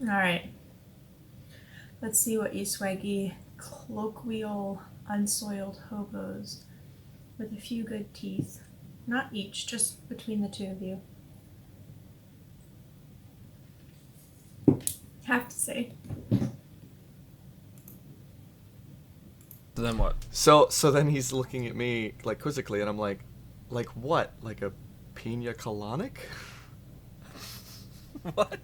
All right. Let's see what you swaggy, colloquial, unsoiled hobos with a few good teeth. Not each, just between the two of you. Have to say. So then what? So then he's looking at me like quizzically, and I'm like what? Like a pina colonic? What?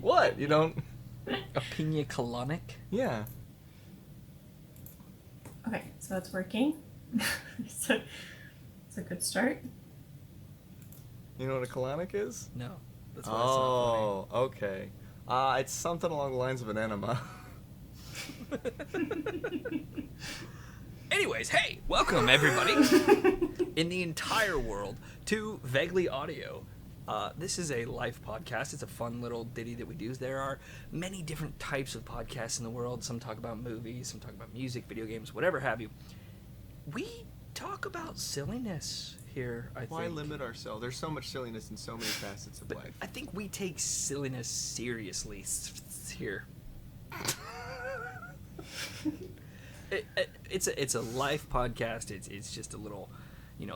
What? You don't? A pina colonic? Yeah. Okay, so it's working. So it's a good start. You know what a colonic is? No. That's why it's not Oh, okay. It's something along the lines of an enema. Anyways, hey, welcome everybody in the entire world to Vaguely Audio. This is a life podcast. It's a fun little ditty that we do. There are many different types of podcasts in the world. Some talk about movies, some talk about music, video games, whatever have you. We talk about silliness here, I think. Why limit ourselves? There's so much silliness in so many facets of But life. I think we take silliness seriously here. It's a life podcast. It's just a little,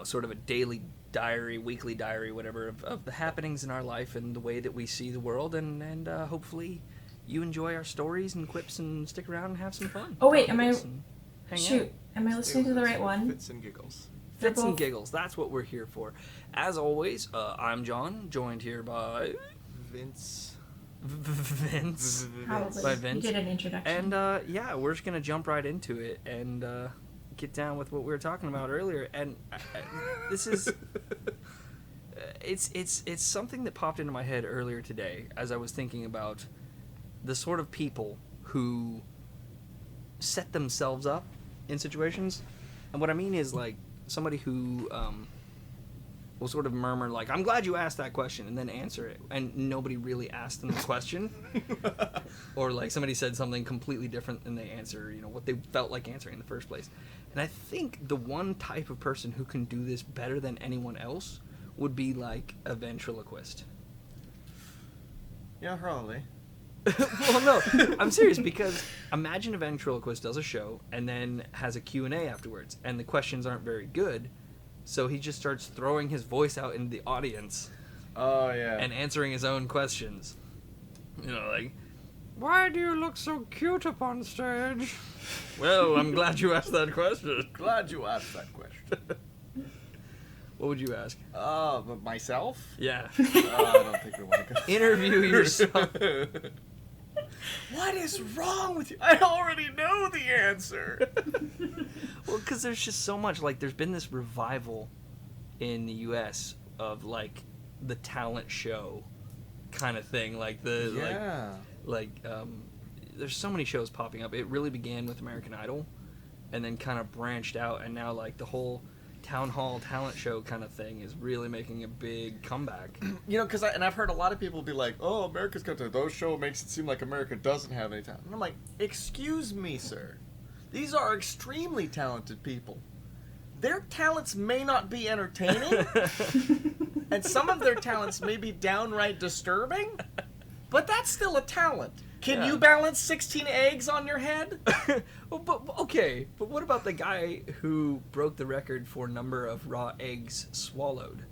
sort of a daily diary, weekly diary, whatever, of the happenings in our life and the way that we see the world, and hopefully you enjoy our stories and quips and stick around and have some fun. Oh wait, am I? Hang Shoot, out. am I listening to the right one? Fits and giggles. They're Fits and both- giggles. That's what we're here for. As always, I'm John, joined here by Vince. Vince. Probably. By Vince. You did an introduction. And yeah, we're just gonna jump right into it and get down with what we were talking about earlier. And this is it's something that popped into my head earlier today as I was thinking about the sort of people who set themselves up in situations. And what I mean is like somebody who will sort of murmur like, "I'm glad you asked that question," and then answer it, and nobody really asked them the question. Or like somebody said something completely different than they answer, what they felt like answering in the first place. And I think the one type of person who can do this better than anyone else would be like a ventriloquist. Yeah, probably. Well, no, I'm serious, because imagine a ventriloquist does a show and then has a Q&A afterwards, and the questions aren't very good, so he just starts throwing his voice out into the audience Oh yeah. and answering his own questions. Like, "Why do you look so cute up on stage?" Well, I'm glad you asked that question. Glad you asked that question. What would you ask? But myself? Yeah. I don't think we want to go. Interview yourself. What is wrong with you? I already know the answer. Well, because there's just so much. Like, there's been this revival in the U.S. of, like, the talent show kind of thing. Like, there's so many shows popping up. It really began with American Idol and then kind of branched out. And now, like, the whole town hall talent show kind of thing is really making a big comeback. Because I've heard a lot of people be like, "Oh, America's Got Talent. Those show makes it seem like America doesn't have any talent." And I'm like, "Excuse me, sir. These are extremely talented people. Their talents may not be entertaining, and some of their talents may be downright disturbing, but that's still a talent. Can you balance 16 eggs on your head?" But what about the guy who broke the record for number of raw eggs swallowed?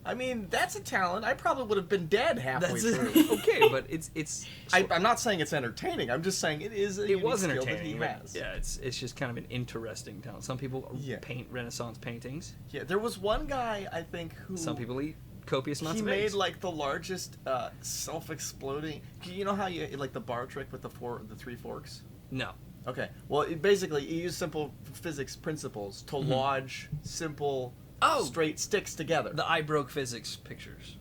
I mean, that's a talent. I probably would have been dead halfway through. Okay, but it's. I'm not saying it's entertaining. I'm just saying it is a unique was skill entertaining. that he has. Yeah, it's just kind of an interesting talent. Some people paint Renaissance paintings. Yeah, there was one guy, I think, who... Some people eat copious amounts He of made, eggs. like, the largest self-exploding... You know how you... Like, the bar trick with the three forks? No. Okay. Well, basically, you use simple physics principles to lodge simple, straight sticks together. The I Broke Physics pictures.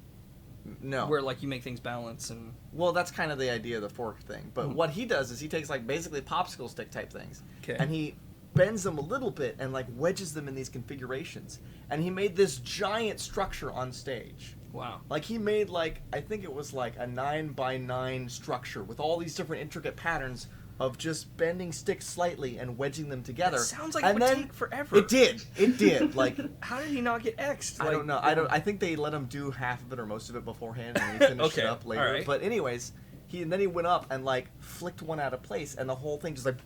No. Where, like, you make things balance and... Well, that's kind of the idea of the fork thing. But what he does is he takes, like, basically popsicle stick type things. Okay. And he bends them a little bit and, like, wedges them in these configurations. And he made this giant structure on stage. Wow. Like, he made, like, I think it was, like, a 9x9 structure with all these different intricate patterns of just bending sticks slightly and wedging them together. It sounds like and it would then take forever. It did. Like, how did he not get X'd? I don't know. I think they let him do half of it or most of it beforehand, and he finished it up later. All right. But anyways, then he went up and like flicked one out of place, and the whole thing just like.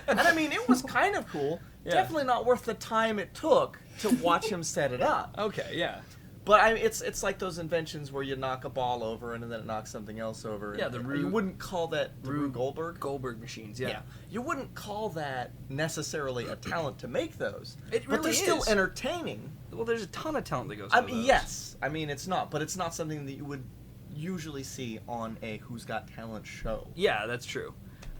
And I mean, it was kind of cool. Yeah. Definitely not worth the time it took to watch him set it up. Okay, yeah. But it's like those inventions where you knock a ball over and then it knocks something else over. Yeah, you wouldn't call that Rube Goldberg. Goldberg machines, yeah. You wouldn't call that necessarily a talent to make those. It but really they're still is. entertaining. Well, there's a ton of talent that goes I into mean, those. yes. I mean, it's not, but it's not something that you would usually see on a Who's Got Talent show. Yeah, that's true.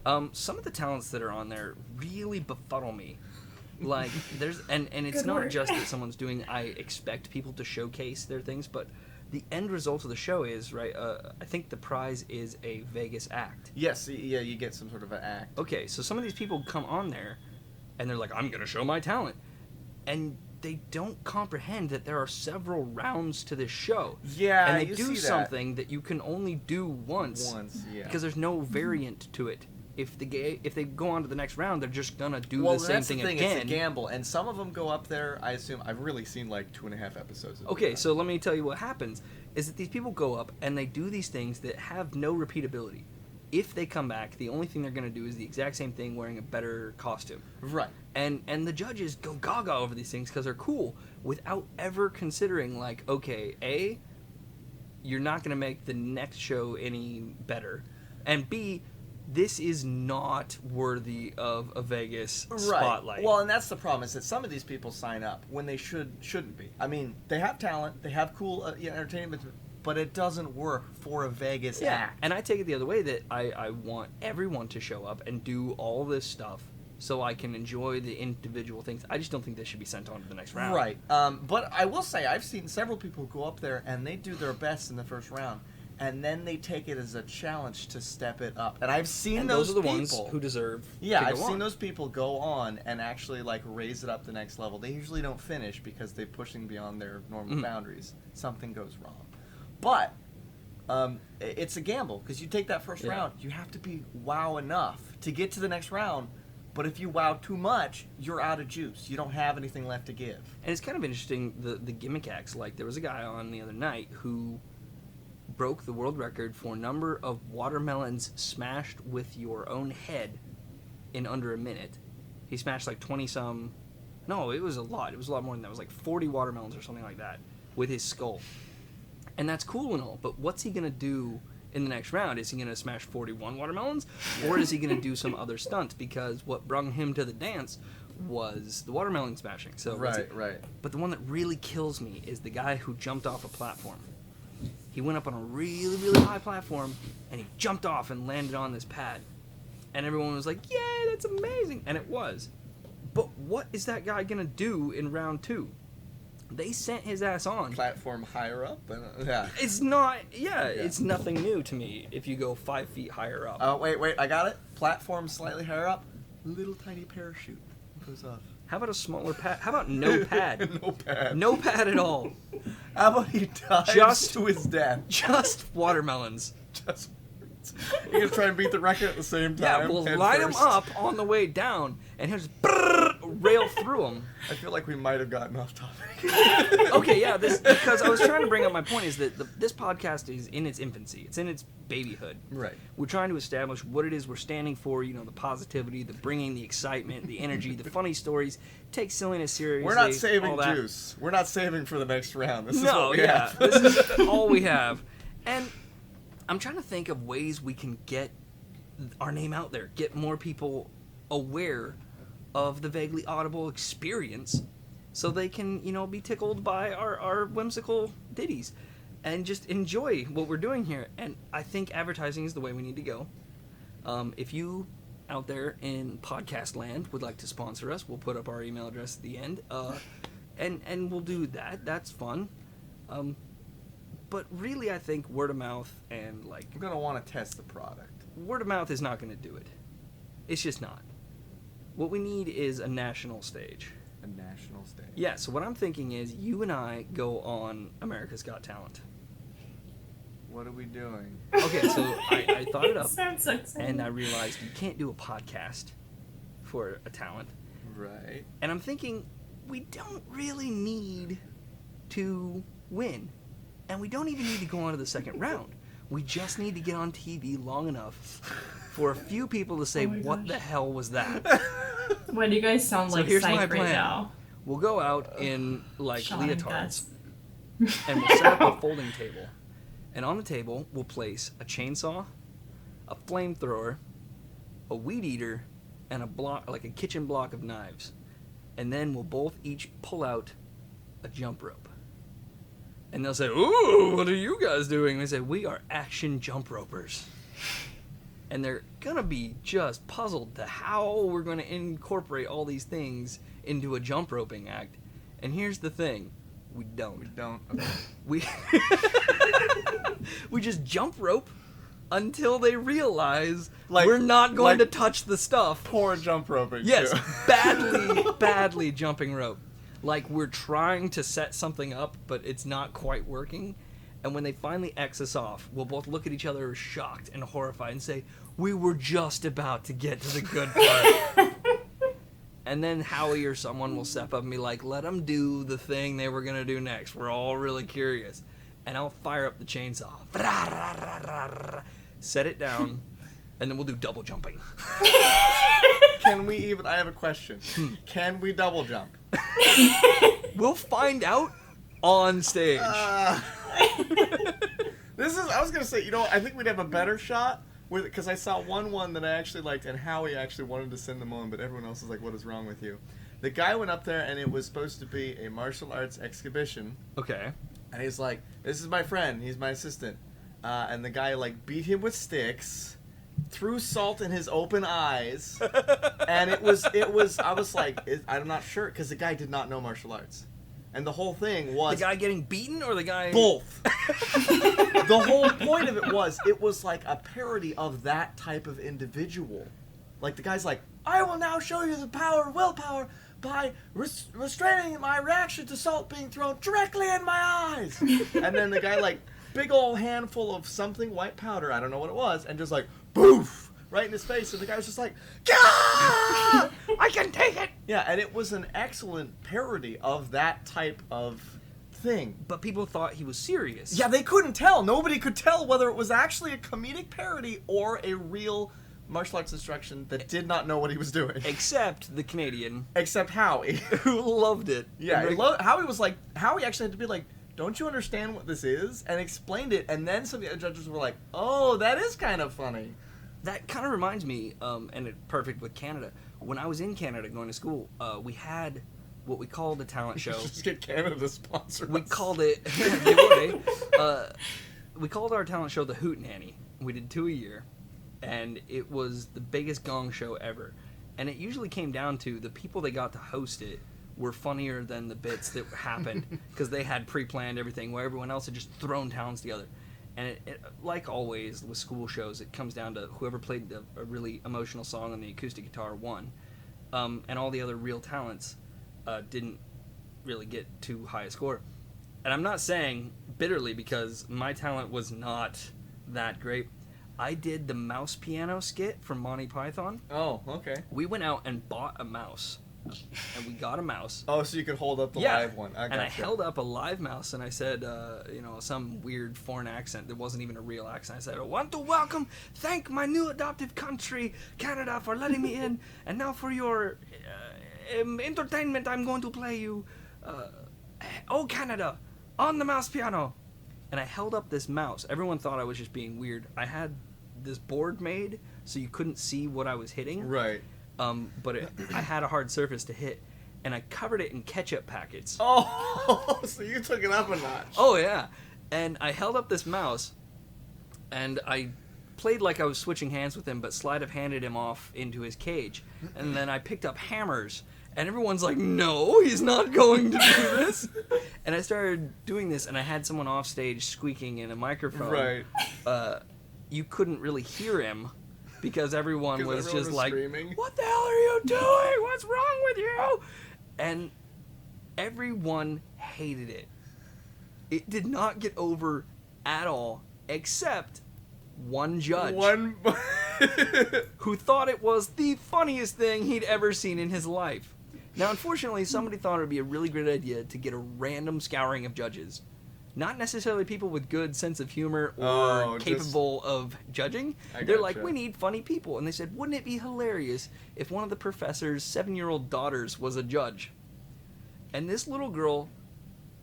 Some of the talents that are on there really befuddle me. Like, there's and it's Good not word. just that someone's doing. I expect people to showcase their things, but the end result of the show is right. I think the prize is a Vegas act. Yes, yeah, you get some sort of an act. Okay, so some of these people come on there, and they're like, "I'm gonna show my talent," and they don't comprehend that there are several rounds to this show. Yeah, and they you do see that. something that you can only do once. Yeah. Because there's no variant to it. If they go on to the next round, they're just gonna do well, the same that's thing the thing. again. It's a gamble, and some of them go up there. I assume I've really seen like 2.5 episodes. Of Okay, that. so let me tell you what happens is that these people go up and they do these things that have no repeatability. If they come back, the only thing they're gonna do is the exact same thing wearing a better costume. Right. And the judges go gaga over these things because they're cool without ever considering like, okay, A, you're not gonna make the next show any better, and B, this is not worthy of a Vegas spotlight. Well, and that's the problem is that some of these people sign up when they shouldn't be. I mean, they have talent, they have cool entertainment, but it doesn't work for a Vegas act. And I take it the other way that I want everyone to show up and do all this stuff so I can enjoy the individual things. I just don't think they should be sent on to the next round. Right. But I will say I've seen several people go up there and they do their best in the first round. And then they take it as a challenge to step it up. And I've seen And those those are the people. ones who deserve Yeah, to go I've seen on. those people go on and actually like raise it up the next level. They usually don't finish because they're pushing beyond their normal boundaries. Something goes wrong. But it's a gamble because you take that first round, you have to be wow enough to get to the next round. But if you wow too much, you're out of juice. You don't have anything left to give. And it's kind of interesting, the gimmick acts. Like, there was a guy on the other night who broke the world record for number of watermelons smashed with your own head in under a minute. He smashed like 20-some... No, it was a lot. It was a lot more than that. It was like 40 watermelons or something like that with his skull. And that's cool and all, but what's he going to do in the next round? Is he going to smash 41 watermelons? Or is he going to do some other stunt? Because what brung him to the dance was the watermelon smashing. So Right. But the one that really kills me is the guy who jumped off a platform. He went up on a really, really high platform, and he jumped off and landed on this pad. And everyone was like, yay, that's amazing! And it was. But what is that guy going to do in round 2? They sent his ass on. Platform higher up? And, yeah. It's not, it's nothing new to me if you go 5 feet higher up. Oh, wait, I got it. Platform slightly higher up. Little tiny parachute goes off. How about a smaller pad? How about no pad? No pad. No pad at all. How about he dives Just- to his death? Just watermelons. Just. You're gonna try and beat the record at the same Yeah, time. we'll head line him first. up on the way down, and he'll just rail through them. I feel like we might have gotten off topic. Okay, yeah, because I was trying to bring up my point is that this podcast is in its infancy. It's in its babyhood. Right. We're trying to establish what it is we're standing for, the positivity, the bringing the excitement, the energy, the funny stories, take silliness seriously. We're not all saving that. juice. We're not saving for the next round. This is No, what we yeah, have. this is all we have. And I'm trying to think of ways we can get our name out there, get more people aware of the Vaguely Audible experience so they can, be tickled by our whimsical ditties and just enjoy what we're doing here. And I think advertising is the way we need to go. If you out there in podcast land would like to sponsor us, we'll put up our email address at the end. And we'll do that. That's fun. But really, I think word of mouth and I'm gonna want to test the product. word of mouth is not going to do it. It's just not. What we need is a national stage. A national stage. Yeah, so what I'm thinking is you and I go on America's Got Talent. What are we doing? Okay, so I thought it up, Sounds so exciting. and I realized you can't do a podcast for a talent. Right. And I'm thinking, we don't really need to win. And we don't even need to go on to the second round. We just need to get on TV long enough for a few people to say, Oh my what gosh. the hell was that? Why do you guys sound So like here's psych my right plan. now? We'll go out in, like, Sean, leotards, that's- and we'll set up a folding table. And on the table, we'll place a chainsaw, a flamethrower, a weed eater, and a block, like a kitchen block of knives. And then we'll both each pull out a jump rope. And they'll say, "Ooh, what are you guys doing?" And they say, "We are action jump ropers." And they're gonna be just puzzled to how we're gonna incorporate all these things into a jump roping act. And here's the thing, we don't. We don't. Okay. We we just jump rope until they realize Like- we're not going like- to touch the stuff. Poor jump roping. Yes, too. badly jumping rope. Like we're trying to set something up, but it's not quite working. And when they finally X us off, we'll both look at each other shocked and horrified and say, "We were just about to get to the good part." And then Howie or someone will step up and be like, "Let them do the thing they were going to do next. We're all really curious." And I'll fire up the chainsaw. Set it down, and then we'll do double jumping. Can we even? I have a question. Can we double jump? We'll find out on stage. This is. I was gonna say. You know, I think we'd have a better shot with because I saw one that I actually liked, and Howie actually wanted to send them on, but everyone else is like, "What is wrong with you?" The guy went up there, and it was supposed to be a martial arts exhibition, Okay. and he's like, "This is my friend. He's my assistant," and the guy like beat him with sticks. Threw salt in his open eyes, and it was. I was like, I'm not sure because the guy did not know martial arts, and the whole thing was The guy getting beaten or the guy... both. The whole point of it was like a parody of that type of individual. Like the guy's like, I will now show you the power of willpower by restraining my reaction to salt being thrown directly in my eyes, and then the guy like big old handful of something white powder, I don't know what it was, and just like boof right in his face, and the guy was just like, Gah! I can take it! Yeah, and it was an excellent parody of that type of thing. But people thought he was serious. Yeah, they couldn't tell. Nobody could tell whether it was actually a comedic parody or a real martial arts instruction that did not know what he was doing. Except the Canadian, Except Howie. who loved it. Yeah, And Howie was like, Howie actually had to be like, don't you understand what this is? And explained it, and then some of the other judges were like, oh, that is kind of funny. that kind of reminds me, and it's perfect with Canada. When I was in Canada going to school, we had what we called a talent show. Just get Canada to sponsor We us. called it... they would, eh? We called our talent show the Hoot Nanny. We did 2 a year, and it was the biggest gong show ever. And it usually came down to the people that got to host it were funnier than the bits that happened because they had pre-planned everything where everyone else had just thrown talents together. And it, like always with school shows, it comes down to whoever played a really emotional song on the acoustic guitar won. And all the other real talents didn't really get too high a score. And I'm not saying bitterly because my talent was not that great. I did the mouse piano skit from Monty Python. Oh, okay. We went out and bought a mouse. And we got a mouse. Oh, so you could hold up the Yeah. live one. I And I gotcha. held up a live mouse and I said, some weird foreign accent that wasn't even a real accent. I said, I want to thank my new adoptive country, Canada, for letting me in. And now for your entertainment, I'm going to play you, Oh Canada, on the mouse piano. And I held up this mouse. Everyone thought I was just being weird. I had this board made so you couldn't see what I was hitting. Right. But I had a hard surface to hit, and I covered it in ketchup packets. Oh, so you took it up a notch. Oh, yeah. And I held up this mouse, and I played like I was switching hands with him, but sleight of handed him off into his cage. And then I picked up hammers, and everyone's like, no, he's not going to do this. And I started doing this, and I had someone off stage squeaking in a microphone. Right. You couldn't really hear him. Because everyone was just like, screaming. what the hell are you doing? What's wrong with you? And everyone hated it. It did not get over at all. except one judge One. who thought it was the funniest thing he'd ever seen in his life. Now, unfortunately, somebody thought it would be a really great idea to get a random scouring of judges. Not necessarily people with good sense of humor or capable of judging. They're like, we need funny people. And they said, wouldn't it be hilarious if one of the professor's 7-year-old daughters was a judge? And this little girl,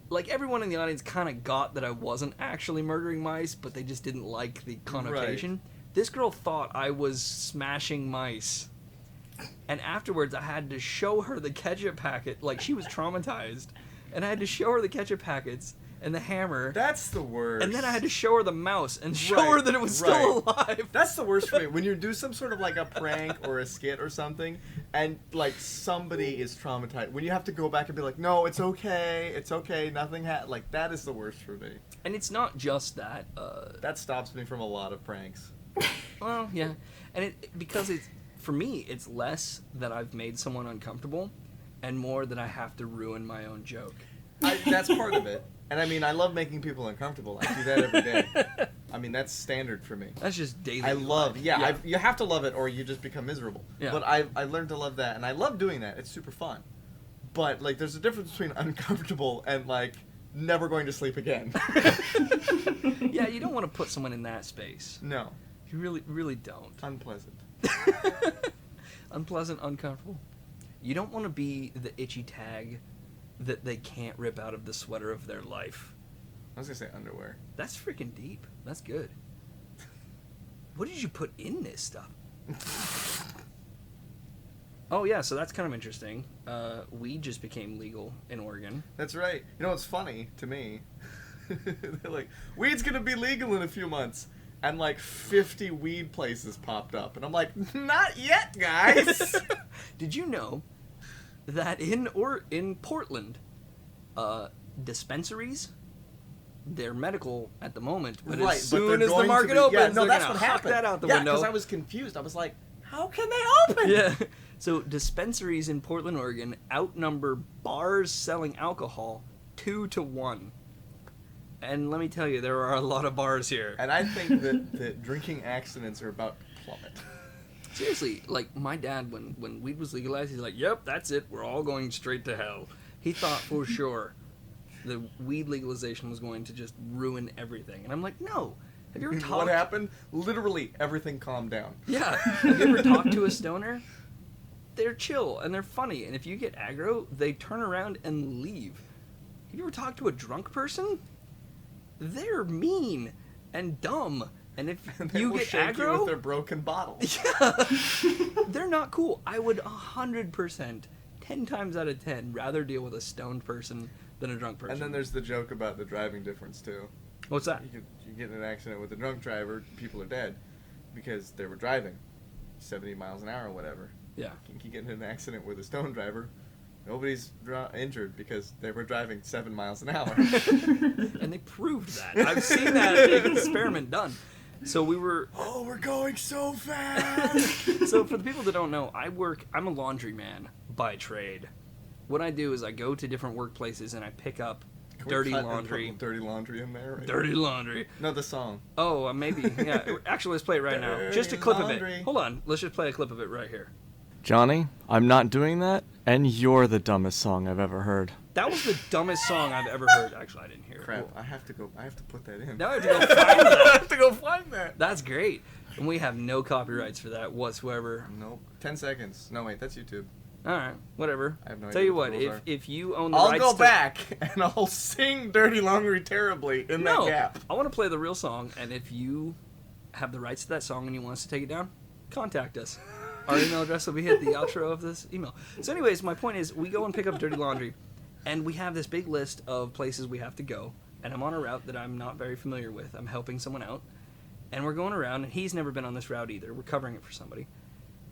like everyone in the audience kind of got that I wasn't actually murdering mice, but they just didn't like the connotation. Right. This girl thought I was smashing mice. And afterwards, I had to show her the ketchup packet. Like, she was traumatized. And I had to show her the ketchup packets and the hammer. That's the worst. And then I had to show her the mouse and show her that it was still alive. That's the worst for me. When you do some sort of like a prank or a skit or something, and like somebody is traumatized, when you have to go back and be like, no, it's okay, nothing like that is the worst for me. And it's not just that. That stops me from a lot of pranks. Well, yeah. And because it's, for me, it's less that I've made someone uncomfortable and more that I have to ruin my own joke. That's part of it. And I mean, I love making people uncomfortable. I do that every day. I mean, that's standard for me. That's just daily. I love, you have to love it or you just become miserable. Yeah. But I learned to love that, and I love doing that. It's super fun. But, like, there's a difference between uncomfortable and, like, never going to sleep again. Yeah, you don't want to put someone in that space. No. You really, really don't. Unpleasant. Unpleasant, uncomfortable. You don't want to be the itchy tag that they can't rip out of the sweater of their life. I was going to say underwear. That's freaking deep. That's good. What did you put in this stuff? Oh, yeah, so that's kind of interesting. Weed just became legal in Oregon. That's right. You know what's funny to me? They're like, weed's going to be legal in a few months. And like 50 weed places popped up. And I'm like, not yet, guys! Did you know that in Portland, dispensaries, they're medical at the moment, but as soon as the market opens, they're going to huck that out the window. Yeah, because I was confused. I was like, how can they open? Yeah. So dispensaries in Portland, Oregon outnumber bars selling alcohol 2-1. And let me tell you, there are a lot of bars here. And I think that drinking accidents are about to plummet. Seriously, like my dad, when weed was legalized, he's like, yep, that's it. We're all going straight to hell. He thought for sure the weed legalization was going to just ruin everything. And I'm like, no. Have you ever talked... What happened? Literally everything calmed down. Yeah. Have you ever talked to a stoner? They're chill and they're funny. And if you get aggro, they turn around and leave. Have you ever talked to a drunk person? They're mean and dumb, and if you get aggro, you with their broken bottles. Yeah, they're not cool. I would 100%, 10 times out of 10, rather deal with a stoned person than a drunk person. And then there's the joke about the driving difference too. What's that? You get in an accident with a drunk driver, people are dead because they were driving 70 miles an hour or whatever. Yeah. You get in an accident with a stoned driver. Nobody's injured because they were driving 7 miles an hour. And they proved that. I've seen that experiment done. So we were... Oh, we're going so fast! So for the people that don't know, I'm a laundryman by trade. What I do is I go to different workplaces and I pick up dirty laundry. Dirty laundry in there? Right? Dirty laundry. No, the song. Oh, maybe. Yeah. Actually, let's play it right now. Just a clip of it. Hold on. Let's just play a clip of it right here. Johnny, I'm not doing that, and you're the dumbest song I've ever heard. That was the dumbest song I've ever heard. Actually, I didn't hear it. Crap, I have to put that in. Now I have to go find that. I have to go find that. That's great. And we have no copyrights for that whatsoever. Nope. 10 seconds. No, wait, that's YouTube. Alright, whatever. I have no idea. Tell you what, if you own the I'll rights go back and I'll sing Dirty Laundry terribly in that gap. I want to play the real song, and if you have the rights to that song and you want us to take it down, contact us. Our email address will be at the outro of this email. So anyways, my point is, we go and pick up dirty laundry, and we have this big list of places we have to go, and I'm on a route that I'm not very familiar with. I'm helping someone out, and we're going around, and he's never been on this route either. We're covering it for somebody.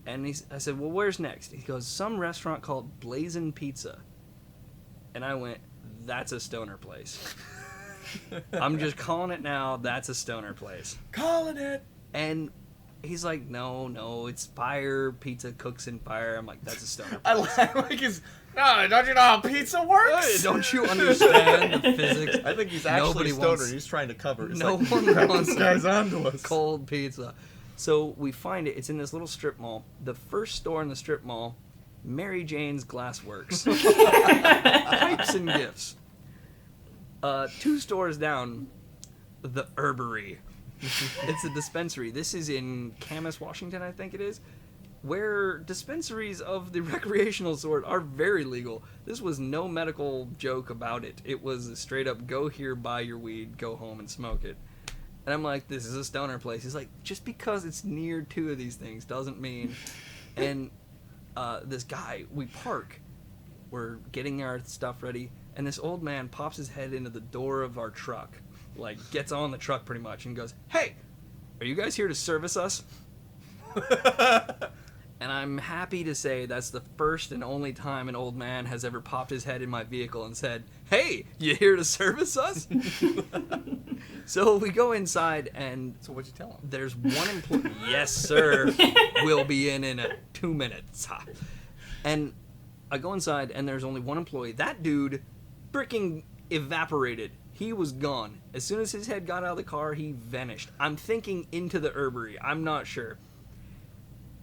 And I said, well, where's next? He goes, some restaurant called Blazin' Pizza. And I went, that's a stoner place. I'm just calling it now, that's a stoner place. Calling it! And he's like, no, it's fire. Pizza cooks in fire. I'm like, that's a stoner place. I like his No, don't you know how pizza works? Don't you understand the physics? I think he's actually Nobody stoner. wants- He's trying to cover. It's No like, one crap, wants this guy's onto us. cold pizza. So we find it. It's in this little strip mall. The first store in the strip mall, Mary Jane's Glassworks. Pipes and gifts. 2 stores down, the Herbery. It's a dispensary. This is in Camas, Washington, I think it is, where dispensaries of the recreational sort are very legal. This was no medical joke about it. It was a straight up, go here, buy your weed, go home and smoke it. And I'm like, this is a stoner place. He's like, just because it's near 2 of these things doesn't mean. And this guy, we park. We're getting our stuff ready. And this old man pops his head into the door of our truck. Like, gets on the truck pretty much and goes, hey, are you guys here to service us? And I'm happy to say that's the first and only time an old man has ever popped his head in my vehicle and said, hey, you here to service us? So we go inside and So what'd you tell him? there's one employee. Yes, sir. We'll be in 2 minutes. And I go inside and there's only one employee. That dude freaking evaporated. He was gone. As soon as his head got out of the car, he vanished. I'm thinking into the herbery. I'm not sure.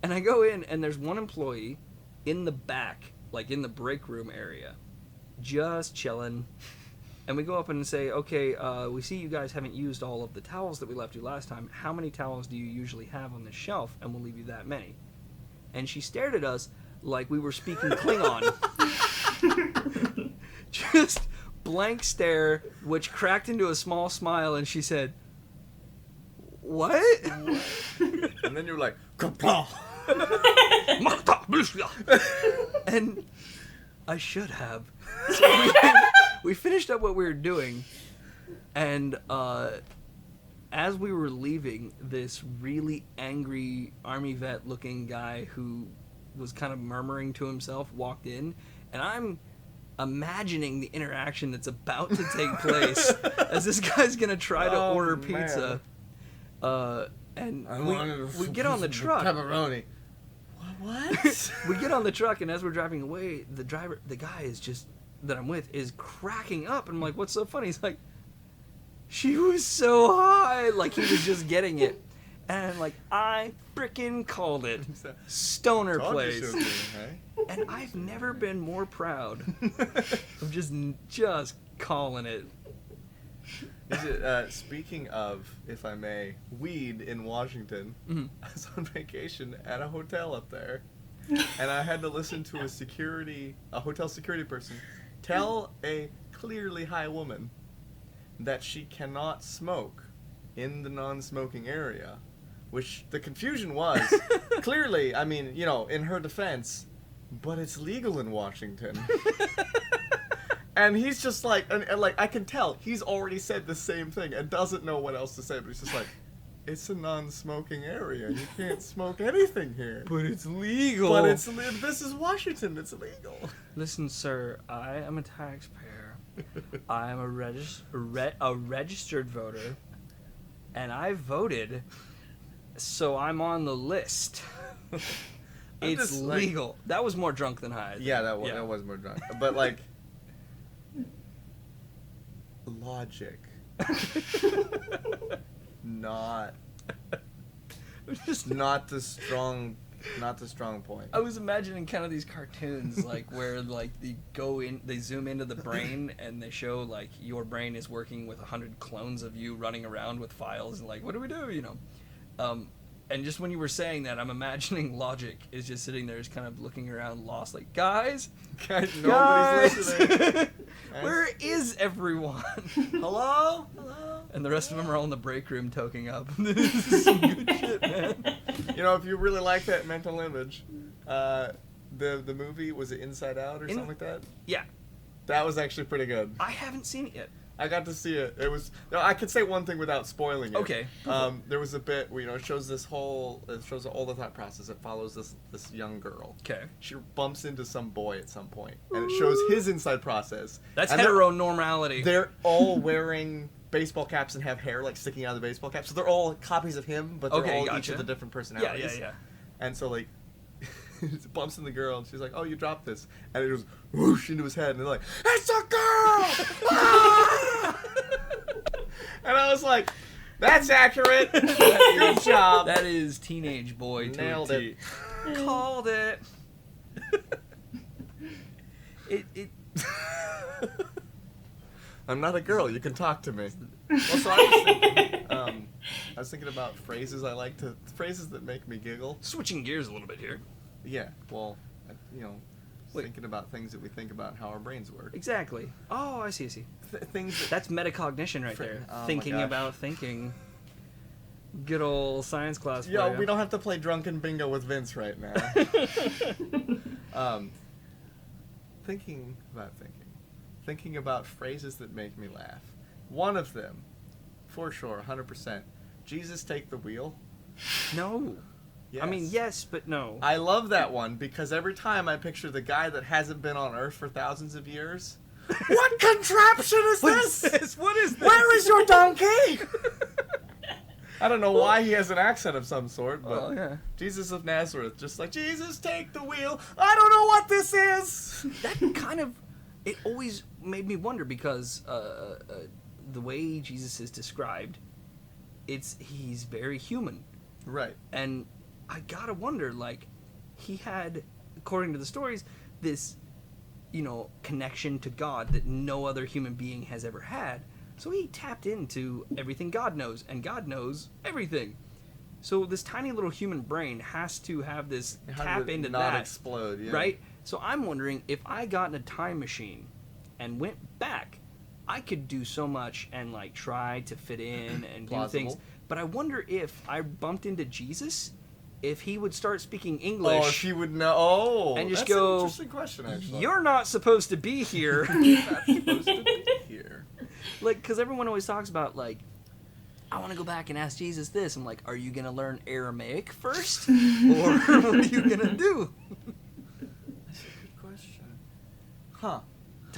And I go in, and there's one employee in the back, like in the break room area, just chilling. And we go up and say, okay, we see you guys haven't used all of the towels that we left you last time. How many towels do you usually have on this shelf? And we'll leave you that many. And she stared at us like we were speaking Klingon. Just blank stare, which cracked into a small smile, and she said, what? And then you're like, Kapla! And I should have. So we finished up what we were doing, and as we were leaving, this really angry army vet looking guy who was kind of murmuring to himself walked in, and I'm imagining the interaction that's about to take place as this guy's gonna try to order pizza. And we get on the truck. Pepperoni. What? We get on the truck, and as we're driving away, the guy is just, that I'm with, is cracking up. And I'm like, what's so funny? He's like, she was so high. Like, he was just getting it. And I'm like, I freaking called it. Stoner Told you place. so, hey? And I've never been more proud of just calling it. Is it, speaking of, if I may, weed in Washington, Mhm. I was on vacation at a hotel up there, and I had to listen to a hotel security person, tell a clearly high woman that she cannot smoke in the non-smoking area, which the confusion was, clearly, I mean, you know, in her defense, but it's legal in Washington. And he's just like, and like, I can tell, he's already said the same thing and doesn't know what else to say, but he's just like, it's a non-smoking area. You can't smoke anything here. But it's legal. But this is Washington. It's illegal. Listen, sir, I am a taxpayer. I am a registered voter, and I voted, so I'm on the list. It's just, like- legal. That was more drunk than high. I think. Yeah, that was more drunk. But like, logic, not Just- not the strong point. I was imagining kind of these cartoons, like where like they zoom into the brain and they show like your brain is working with 100 clones of you running around with files and like, what do we do, you know? And just when you were saying that, I'm imagining Logic is just sitting there, just kind of looking around, lost, like, guys, Nobody's listening. where is everyone? Hello? And the rest of them are all in the break room toking up. This is some good shit, man. You know, if you really like that mental image, the movie, was it Inside Out or something like that? Yeah, That was actually pretty good. I haven't seen it yet. I got to see it. It was. No, I could say one thing without spoiling it. Okay. There was a bit where, you know, it shows all the thought process. It follows this young girl. Okay. She bumps into some boy at some point, and it shows his inside process. That's And heteronormality. They're all wearing baseball caps and have hair like sticking out of the baseball caps. So they're all copies of him, but they're Okay, all each gotcha. of the different yeah, personalities. yeah, yeah. And so like, he bumps into the girl, and she's like, "Oh, you dropped this," and it goes whoosh into his head, and they're like, "It's a girl!" Ah! And I was like, "That's accurate. Good job." That is teenage boy to Nailed a T. it. Called it. it I'm not a girl. You can talk to me. Also, I was thinking about phrases phrases that make me giggle. switching gears a little bit here. Yeah. Well, Wait. thinking about things that we think about and how our brains work. Exactly. Oh, I see. Things that That's metacognition right there. Oh my Thinking gosh. about thinking. Good old science class. Yo, for ya. we don't have to play drunken bingo with Vince right now. Thinking about phrases that make me laugh. One of them, for sure, 100%. Jesus, take the wheel. No. Yes. I mean, yes, but no. I love that one because every time I picture the guy that hasn't been on Earth for thousands of years. What contraption is this? What is this? Where is your donkey? I don't know why he has an accent of some sort, but Well, yeah. Jesus of Nazareth, just like, Jesus, take the wheel. I don't know what this is. That kind of, it always made me wonder because the way Jesus is described, he's very human. Right. And I gotta wonder, like, he had, according to the stories, this, connection to God that no other human being has ever had. So he tapped into everything God knows, and God knows everything. So this tiny little human brain has to have this How tap did it into not that, explode, yeah. right? So I'm wondering if I got in a time machine and went back, I could do so much and like try to fit in and do Plausible. things. But I wonder if I bumped into Jesus, if he would start speaking English. Oh, if he would know. Oh, And just that's go, an interesting question, actually. You're not supposed to be here. not supposed to be here. Like, because everyone always talks about, like, I want to go back and ask Jesus this. I'm like, are you going to learn Aramaic first? Or what are you going to do? That's a good question. Huh.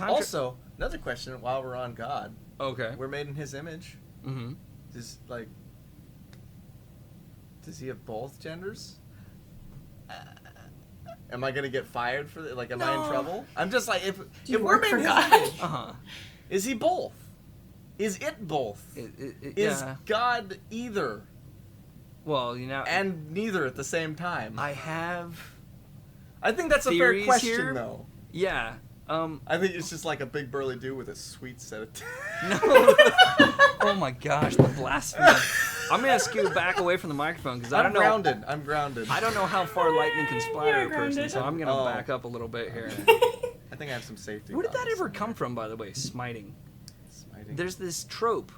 Also, Another question while we're on God. okay. We're made in his image. Mm-hmm. Does he have both genders? Am I gonna get fired for am I in No. trouble? I'm just like, if you we're work made for in his God? image, Uh-huh. is he both? Is it both? Is Yeah. God either Well, and neither at the same time? I have... I think that's a fair theories question, here. though. Yeah. I think it's just like a big burly dude with a sweet set of teeth. No. Oh my gosh, the blasphemy. I'm going to scoot back away from the microphone because I don't know... I'm grounded. I don't know how far lightning can splatter You're a person, grounded. so I'm going to Oh. back up a little bit here. I think I have some safety. Where did that goggles ever somewhere. come from, by the way, smiting? Smiting. There's this trope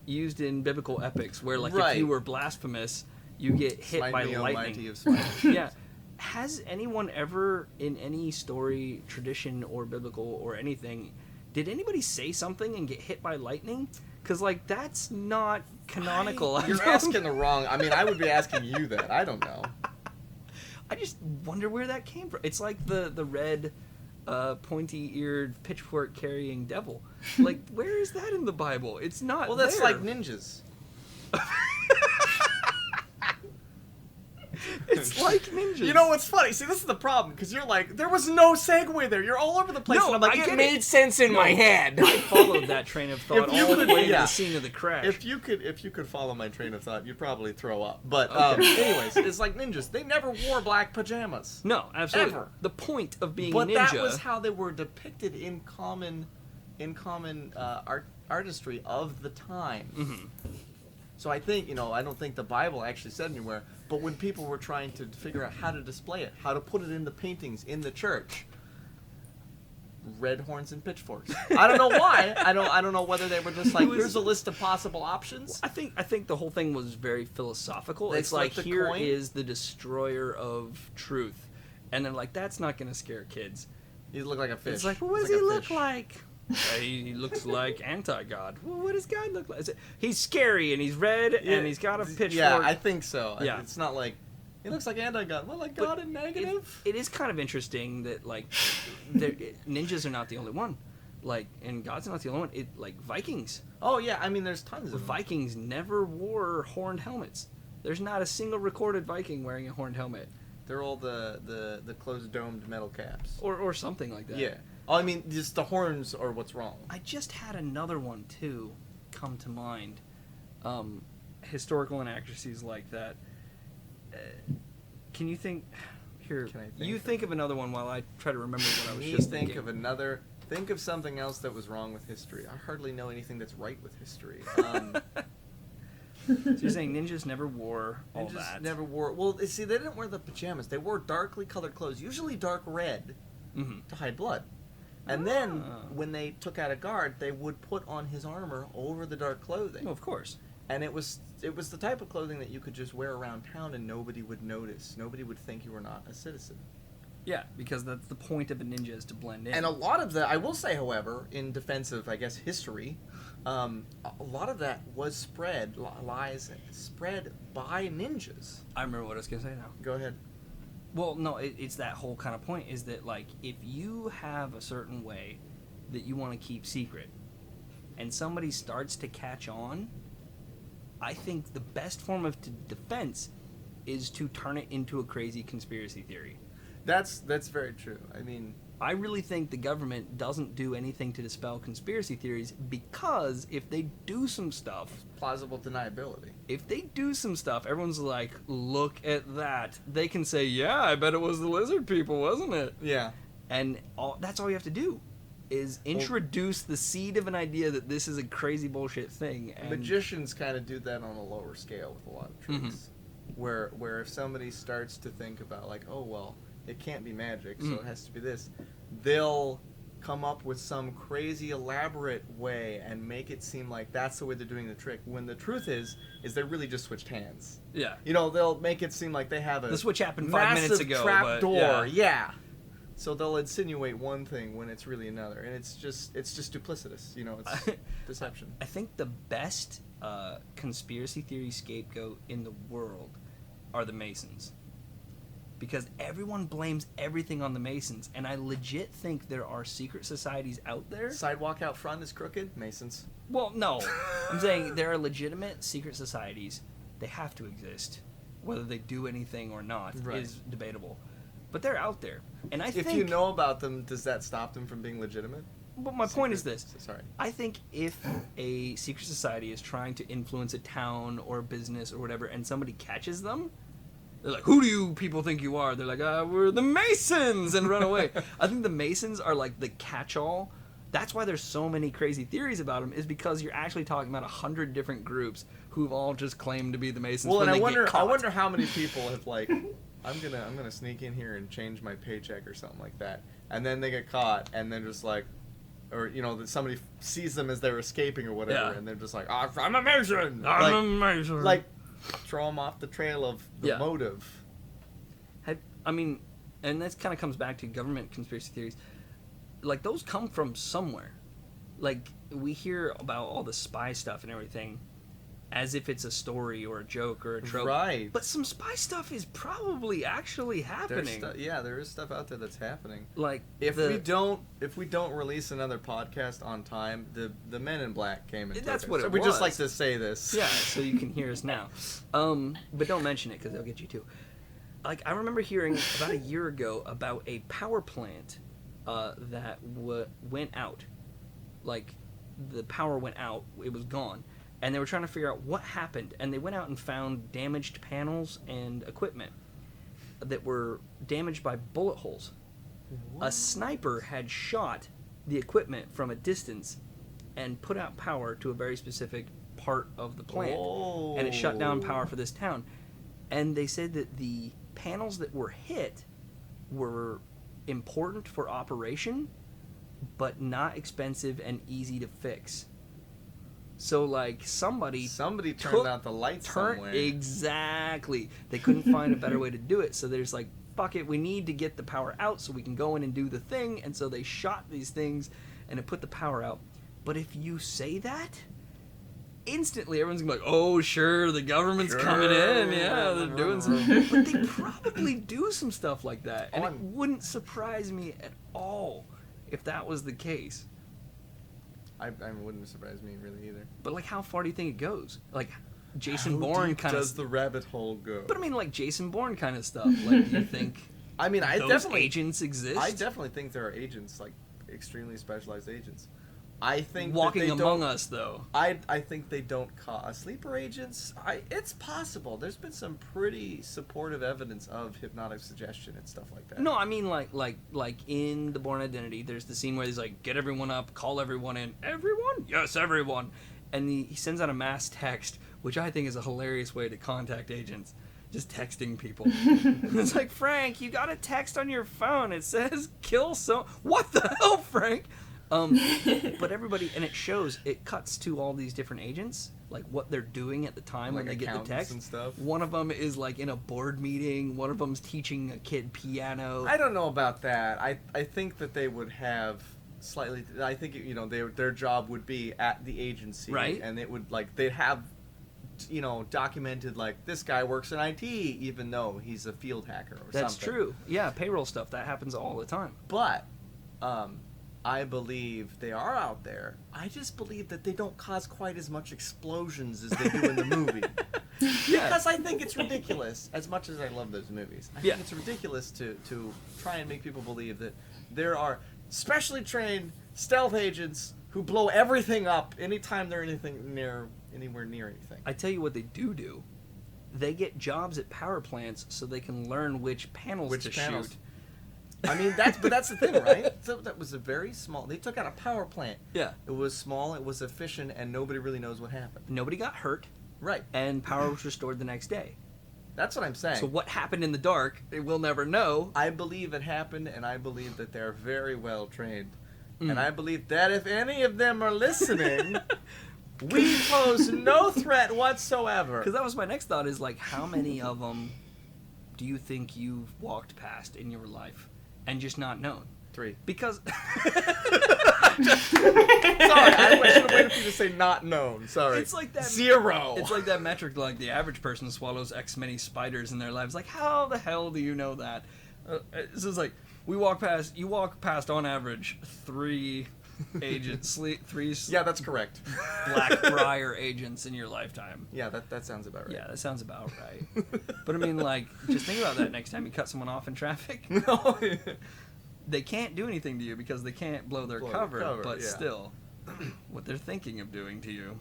used in biblical epics where, like, if Right. you were blasphemous, you get hit Smite by me, O mighty lightning. of smiting. Yeah. Has anyone ever, in any story, tradition, or biblical, or anything, did anybody say something and get hit by lightning? Because, like, that's not canonical. You're asking the wrong. I mean, I would be asking you that. I don't know. I just wonder where that came from. It's like the red, pointy-eared, pitchfork-carrying devil. Like, where is that in the Bible? It's not Well, that's there. like ninjas. It's like ninjas. You know what's funny? See, this is the problem because you're like, there was no segue there. You're all over the place, No, and I'm like, I it get made it. sense in my head. I followed that train of thought If you all the could- way to yeah. the scene of the crash. If you could follow my train of thought, you'd probably throw up. But Okay. anyways, it's like ninjas. They never wore black pajamas. No, absolutely. Ever. The point of being But a ninja. that was how they were depicted in common artistry of the time. Mhm. So I think, I don't think the Bible actually said anywhere, but when people were trying to figure out how to display it, how to put it in the paintings in the church, red horns and pitchforks. I don't know why. I don't know whether they were just like, here's a list of possible options. I think the whole thing was very philosophical. They It's like, flipped a here coin? is the destroyer of truth. And they're like, that's not going to scare kids. He looked like a fish. It's like, well, what He's does he a look fish. like? He looks like anti-God. Well, what does God look like? He's scary, and he's red, and he's got a pitchfork. Yeah, I think so. Yeah. It's not like, he looks like anti-God. Well, like God in negative? It is kind of interesting that, like, ninjas are not the only one. Like, and God's not the only one. Like, Vikings. Oh, yeah, I mean, there's tons The of them. Vikings never wore horned helmets. There's not a single recorded Viking wearing a horned helmet. They're all the closed domed metal caps. or something like that. Yeah. Oh, I mean, just the horns are what's wrong. I just had another one too come to mind. Historical inaccuracies like that. Can you think? Here, Can I think you of- think of another one while I try to remember what I was Me just think thinking. of another. Think of something else that was wrong with history. I hardly know anything that's right with history. So you're saying ninjas never wore all Ninjas that? never wore. Well, see, they didn't wear the pajamas. They wore darkly colored clothes, usually dark red, Mm-hmm. to hide blood. And then Ah. when they took out a guard, they would put on his armor over the dark clothing. Well, of course. And it was the type of clothing that you could just wear around town and nobody would notice. Nobody would think you were not a citizen. Yeah, because that's the point of a ninja is to blend in. And a lot of I will say, however, in defense of, I guess, history, a lot of that was spread by ninjas. I remember what I was gonna say now. Go ahead. Well, no, it's that whole kind of point is that, like, if you have a certain way that you want to keep secret and somebody starts to catch on, I think the best form of defense is to turn it into a crazy conspiracy theory. That's very true. I mean, I really think the government doesn't do anything to dispel conspiracy theories because if they do some stuff, plausible deniability. if they do some stuff, everyone's like, look at that. They can say, yeah, I bet it was the lizard people, wasn't it? Yeah. And that's all you have to do is introduce the seed of an idea that this is a crazy bullshit thing. And Magicians kind of do that on a lower scale with a lot of tricks. Where if somebody starts to think about, like, oh, well, it can't be magic, so it has to be this, they'll come up with some crazy elaborate way and make it seem like that's the way they're doing the trick, when the truth is they really just switched hands. yeah. You know, they'll make it seem like they have a The switch happened 5 minutes ago. trap but, door. yeah. So they'll insinuate one thing when it's really another, and it's just duplicitous. You know, it's deception. I think the best conspiracy theory scapegoat in the world are the Masons. Because everyone blames everything on the Masons, and I legit think there are secret societies out there. Sidewalk out front is crooked. Masons. Well, no. I'm saying there are legitimate secret societies. They have to exist. Whether they do anything or not Right. is debatable. But they're out there. And I think... If you know about them, does that stop them from being legitimate? But my point is this. Sorry. I think if a secret society is trying to influence a town or a business or whatever, and somebody catches them, they're like, who do you people think you are? They're like, we're the Masons, and run away. I think the Masons are like the catch-all. That's why there's so many crazy theories about them, is because you're actually talking about 100 different groups who've all just claimed to be the Masons. Well, when and they I get caught. wonder how many people have, like, I'm gonna sneak in here and change my paycheck or something like that, and then they get caught, and then just like, or you know, that somebody sees them as they're escaping or whatever, Yeah. and they're just like, I'm a Mason. I'm a Mason. Like, throw them off the trail of the Yeah. motive. I mean, and this kind of comes back to government conspiracy theories. Like, those come from somewhere. Like, we hear about all the spy stuff and everything as if it's a story or a joke or a trope. Right. But some spy stuff is probably actually happening. There is stuff out there that's happening. Like, If we don't release another podcast on time, the Men in Black came and That's took what us. it So we just was. like to say this. Yeah, so you can hear us now. But don't mention it because they'll get you too. Like, I remember hearing about a year ago about a power plant that went out. Like, the power went out, it was gone. And they were trying to figure out what happened. And they went out and found damaged panels and equipment that were damaged by bullet holes. A sniper had shot the equipment from a distance and put out power to a very specific part of the plant. Oh. And it shut down power for this town. And they said that the panels that were hit were important for operation, but not expensive and easy to fix. So, like, somebody turned out the lights somewhere. Exactly. They couldn't find a better way to do it, so there's like, fuck it, we need to get the power out so we can go in and do the thing, and so they shot these things, and it put the power out. But if you say that, instantly everyone's gonna be like, oh, sure, the government's coming in, yeah, they're doing some... But they probably do some stuff like that, and it wouldn't surprise me at all if that was the case. I wouldn't surprise me really either. But, like, how far do you think it goes? Like, Jason How Bourne deep kind does of. the rabbit hole go? But I mean, like Jason Bourne kind of stuff. Like, do you think I mean, I those definitely agents exist? I definitely think there are agents, like extremely specialized agents. I think Walking that they among don't, us, though. I think they don't cause sleeper agents. It's possible. There's been some pretty supportive evidence of hypnotic suggestion and stuff like that. No, I mean like in The Bourne Identity, there's the scene where he's like, get everyone up, call everyone in. Everyone? Yes, everyone. And he sends out a mass text, which I think is a hilarious way to contact agents. Just texting people. It's like, Frank, you got a text on your phone. It says kill so. What the hell, Frank? But everybody, and it shows, it cuts to all these different agents, like what they're doing at the time when Like they get the accountants text. and stuff. One of them is like in a board meeting. One of them's teaching a kid piano. I don't know about that. I think that they would have slightly. I think their job would be at the agency, Right. And it would they'd have documented like this guy works in IT even though he's a field hacker or something. That's true. Yeah, payroll stuff that happens all the time. But I believe they are out there. I just believe that they don't cause quite as much explosions as they do in the movie. Yeah. Because I think it's ridiculous, as much as I love those movies. I Yeah. think it's ridiculous to try and make people believe that there are specially trained stealth agents who blow everything up anytime they're anywhere near anything. I tell you what they do. They get jobs at power plants so they can learn which panels to panels. shoot. I mean, that's the thing, right? So that was a very small. They took out a power plant. Yeah. It was small, it was efficient, and nobody really knows what happened. Nobody got hurt, Right. and power was restored the next day. That's what I'm saying. So what happened in the dark, we'll never know. I believe it happened, and I believe that they're very well trained. Mm. And I believe that if any of them are listening, we pose no threat whatsoever. Because that was my next thought is, like, how many of them do you think you've walked past in your life and just not known? 3. Because... Sorry, I should have waited for you to say not known. Sorry. It's like that 0. It's like that metric, like the average person swallows X many spiders in their lives. Like, how the hell do you know that? So it's like, you walk past on average 3 agents, 3 Yeah, that's correct. Blackbriar agents in your lifetime. Yeah, that sounds about right. Yeah, that sounds about right. But I mean, like, just think about that next time you cut someone off in traffic. No. They can't do anything to you because they can't blow their Blow their cover, cover, but yeah. still, what they're thinking of doing to you,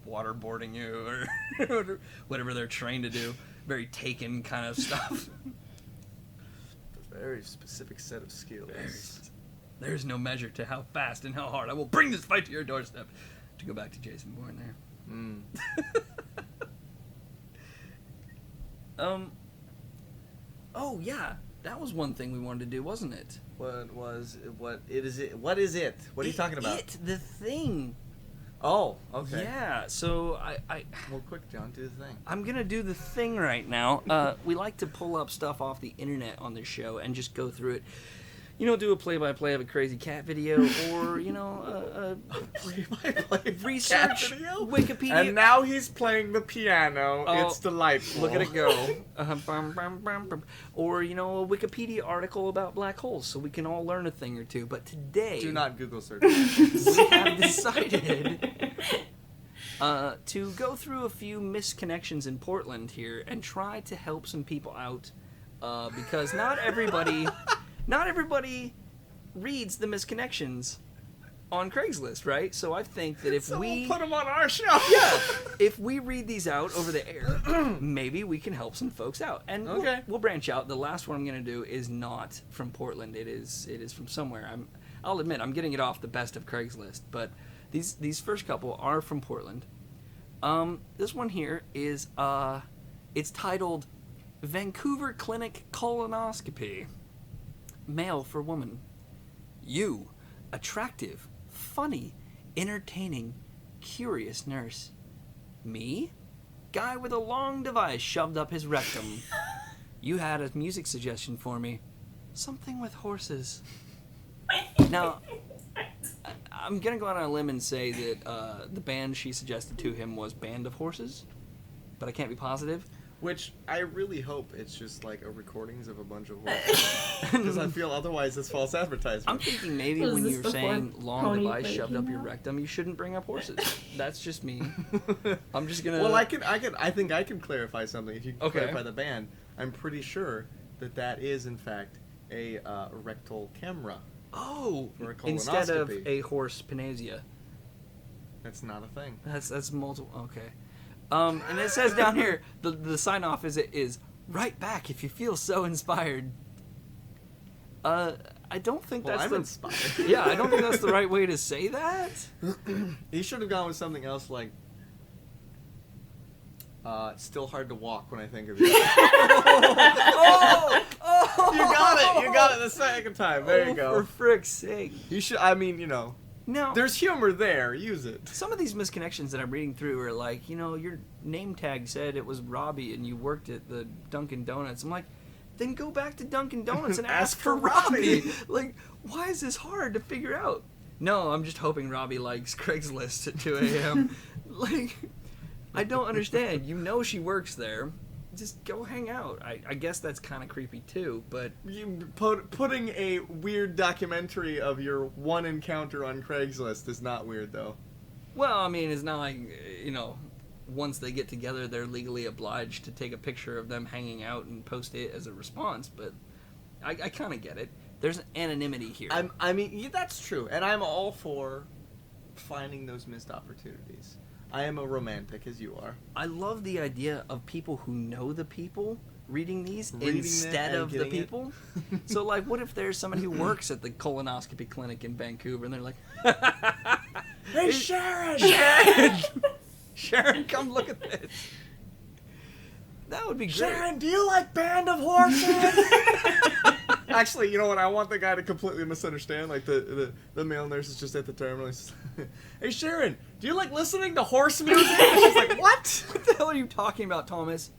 waterboarding you, or whatever they're trained to do, very Taken kind of stuff. A very specific set of skills. There's no measure to how fast and how hard I will bring this fight to your doorstep. To go back to Jason Bourne there. Oh yeah, that was one thing we wanted to do, wasn't it? What is it? What are you talking about? The Thing. Oh, okay. Yeah, so I Well, quick, John, do the thing. I'm gonna do the thing right now. We like to pull up stuff off the internet on this show and just go through it. Do a play-by-play of a crazy cat video, or Play-by-play research cat video? Wikipedia. And now he's playing the piano. Oh, It's delightful. Look at it go. Or, a Wikipedia article about black holes, so we can all learn a thing or two. But today, Do not Google search. we have decided to go through a few misconnections in Portland here and try to help some people out, because not everybody reads the misconnections on Craigslist, right? So I think that if We'll put him on our show. if we read these out over the air, maybe we can help some folks out. And Okay. we'll branch out. The last one I'm going to do is not from Portland. It is from somewhere. I'll admit I'm getting it off the best of Craigslist, but these first couple are from Portland. This one here is it's titled Vancouver Clinic Colonoscopy. Male for woman. You, attractive, funny, entertaining, curious nurse. Me, guy with a long device shoved up his rectum. You had a music suggestion for me. Something with horses. Now, I'm gonna go out on a limb and say that the band she suggested to him was Band of Horses, but I can't be positive. Which I really hope it's just like a recordings of a bunch of horses. Because I feel otherwise it's false advertisement. I'm thinking maybe Was when this you're before saying long Pony device Play shoved up came your out? rectum, you shouldn't bring up horses. That's just me. I'm just gonna. Well, I think I can clarify something. If you Okay. clarify the band, I'm pretty sure that is in fact a rectal camera. Oh, For a instead of colonoscopy. a horse panasia. That's not a thing. That's multiple. Okay. And it says down here the sign off is right back if you feel so inspired. I don't think Well, that's I'm the inspired. yeah. I don't think that's the right way to say that. He should have gone with something else like. It's still hard to walk when I think of you. Oh, You got it. You got it the second time. There you go. For frick's sake. You should. I mean, you know, No. there's humor there. Use it. Some of these misconnections that I'm reading through are like, your name tag said it was Robbie and you worked at the Dunkin' Donuts. I'm like, then go back to Dunkin' Donuts and ask for Robbie. Like, why is this hard to figure out? No, I'm just hoping Robbie likes Craigslist at 2 a.m. Like, I don't understand. You know she works there. Just go hang out. I guess that's kind of creepy too, but You putting a weird documentary of your one encounter on Craigslist is not weird though. well, I mean, it's not like, once they get together, they're legally obliged to take a picture of them hanging out and post it as a response, but I kind of get it. There's anonymity here. I mean, yeah, that's true, and I'm all for finding those missed opportunities. I am a romantic, as you are. I love the idea of people who know the people reading these Reading it instead and of the getting it. people. So, like, what if there's somebody who works at the colonoscopy clinic in Vancouver and they're like, Hey, Sharon! Sharon! Sharon, come look at this. That would be great. Sharon, do you like Band of Horses? Actually, you know what? I want the guy to completely misunderstand. Like the male nurse is just at the terminal. He's just, hey, Sharon, do you like listening to horse music? And she's like, what? What the hell are you talking about, Thomas?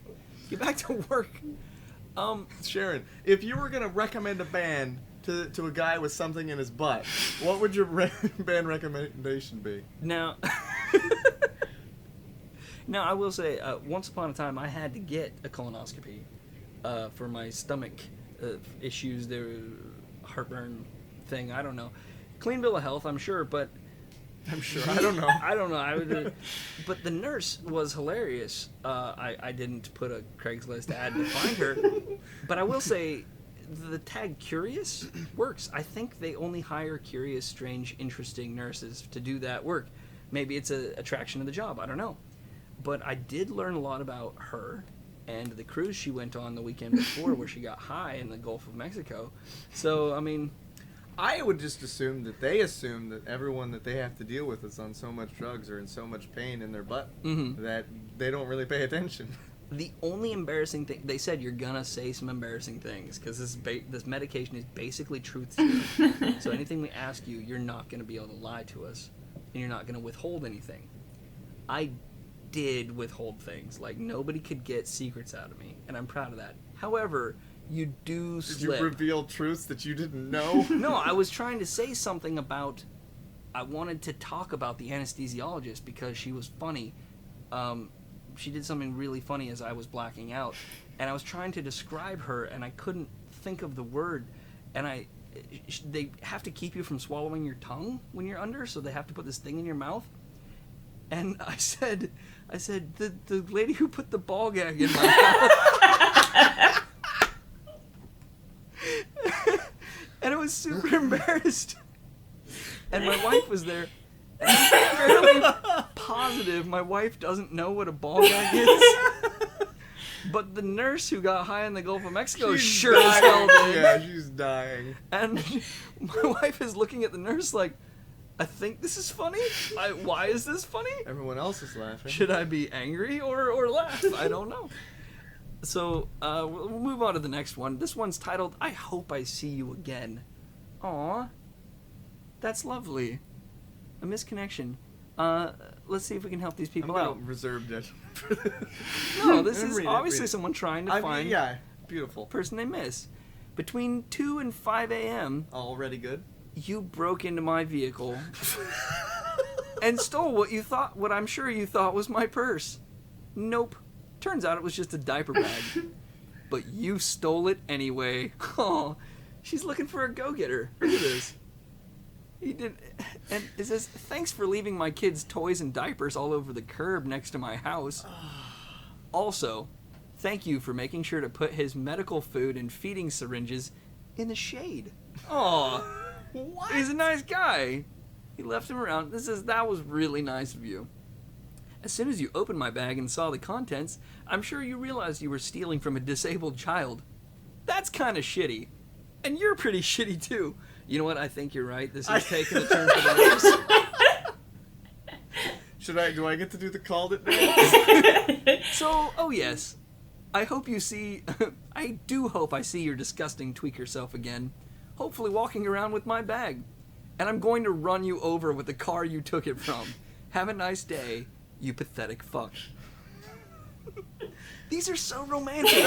Get back to work. Sharon, if you were gonna recommend a band to a guy with something in his butt, what would your band recommendation be? Now, now I will say, once upon a time, I had to get a colonoscopy for my stomach issues, the heartburn thing. I don't know. Clean bill of health, I'm sure, but I'm sure. I don't know. I don't know. I would, but the nurse was hilarious. I didn't put a Craigslist ad to find her, but I will say the tag curious works. I think they only hire curious, strange, interesting nurses to do that work. Maybe it's a attraction of the job. I don't know. But I did learn a lot about her and the cruise she went on the weekend before where she got high in the Gulf of Mexico. So, I mean, I would just assume that they assume that everyone that they have to deal with is on so much drugs or in so much pain in their butt Mhm. that they don't really pay attention. the only embarrassing thing, they said you're gonna say some embarrassing things because this medication is basically truth serum. So anything we ask you, you're not gonna be able to lie to us, and you're not gonna withhold anything. I did withhold things. Like, nobody could get secrets out of me, and I'm proud of that. However, you do Did you slip. reveal truths that you didn't know? No, I was trying to say something about. I wanted to talk about the anesthesiologist because she was funny. She did something really funny as I was blacking out, and I was trying to describe her, and I couldn't think of the word. And they have to keep you from swallowing your tongue when you're under, so they have to put this thing in your mouth. And I said, the lady who put the ball gag in my mouth. And I was super embarrassed. And my wife was there. And I'm fairly positive my wife doesn't know what a ball gag is. But the nurse who got high in the Gulf of Mexico She's sure as hell dying. did. Yeah, she's dying. And my wife is looking at the nurse like, I think this is funny. Why is this funny? Everyone else is laughing. Should I be angry or laugh? I don't know. So we'll move on to the next one. This one's titled, I Hope I See You Again. Aw, that's lovely. A misconnection. Let's see if we can help these I'm people gonna out. reserve judgment for this. No, this is Read it, obviously read it. someone trying to I find mean, yeah, beautiful. person they miss. Between 2 and 5 a.m., Already good. you broke into my vehicle and stole what I'm sure you thought was my purse. Nope. Turns out it was just a diaper bag. But you stole it anyway. Oh, she's looking for a go-getter. Look at this. He did, and it says, "Thanks for leaving my kids' toys and diapers all over the curb next to my house. Also, thank you for making sure to put his medical food and feeding syringes in the shade." Aw, What? he's a nice guy. He left him around. This says, "That was really nice of you. As soon as you opened my bag and saw the contents, I'm sure you realized you were stealing from a disabled child. That's kind of shitty. And you're pretty shitty, too." You know what? I think you're right. This is taking a turn for the worse. Do I get to do the called it now? So, oh yes. I hope you see... I do hope I see your disgusting tweaker self again. Hopefully walking around with my bag. And I'm going to run you over with the car you took it from. Have a nice day, you pathetic fuck. These are so romantic.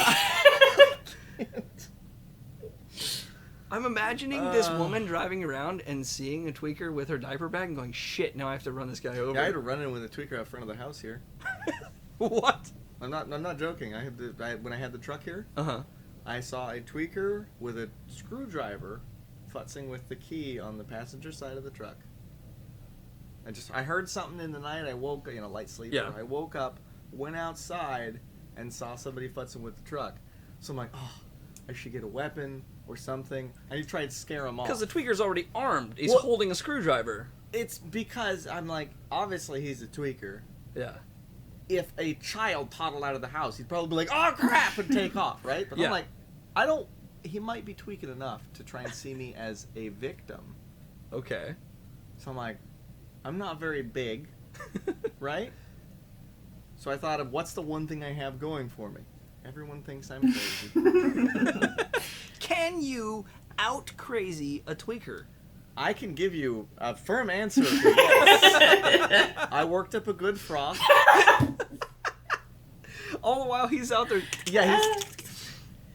I'm imagining this woman driving around and seeing a tweaker with her diaper bag and going, "Shit, now I have to run this guy over." Yeah, I had to run in with a tweaker out front of the house here. What? I'm not joking. When I had the truck here, Uh-huh. I saw a tweaker with a screwdriver futzing with the key on the passenger side of the truck. I heard something in the night. I woke, light sleeper. Yeah. I woke up, went outside, and saw somebody futzing with the truck. So I'm like, oh, I should get a weapon or something. I tried to scare him off. Because the tweaker's already armed. He's Well- holding a screwdriver. It's because I'm like, obviously he's a tweaker. Yeah. If a child toddled out of the house, he'd probably be like, "Oh crap," and take off, right? But Yeah. I'm like, he might be tweaking enough to try and see me as a victim. Okay. So I'm like, I'm not very big, right? So I thought of what's the one thing I have going for me? Everyone thinks I'm crazy. Can you out crazy a tweaker? I can give you a firm answer. For yes. I worked up a good froth. All the while he's out there. Yeah,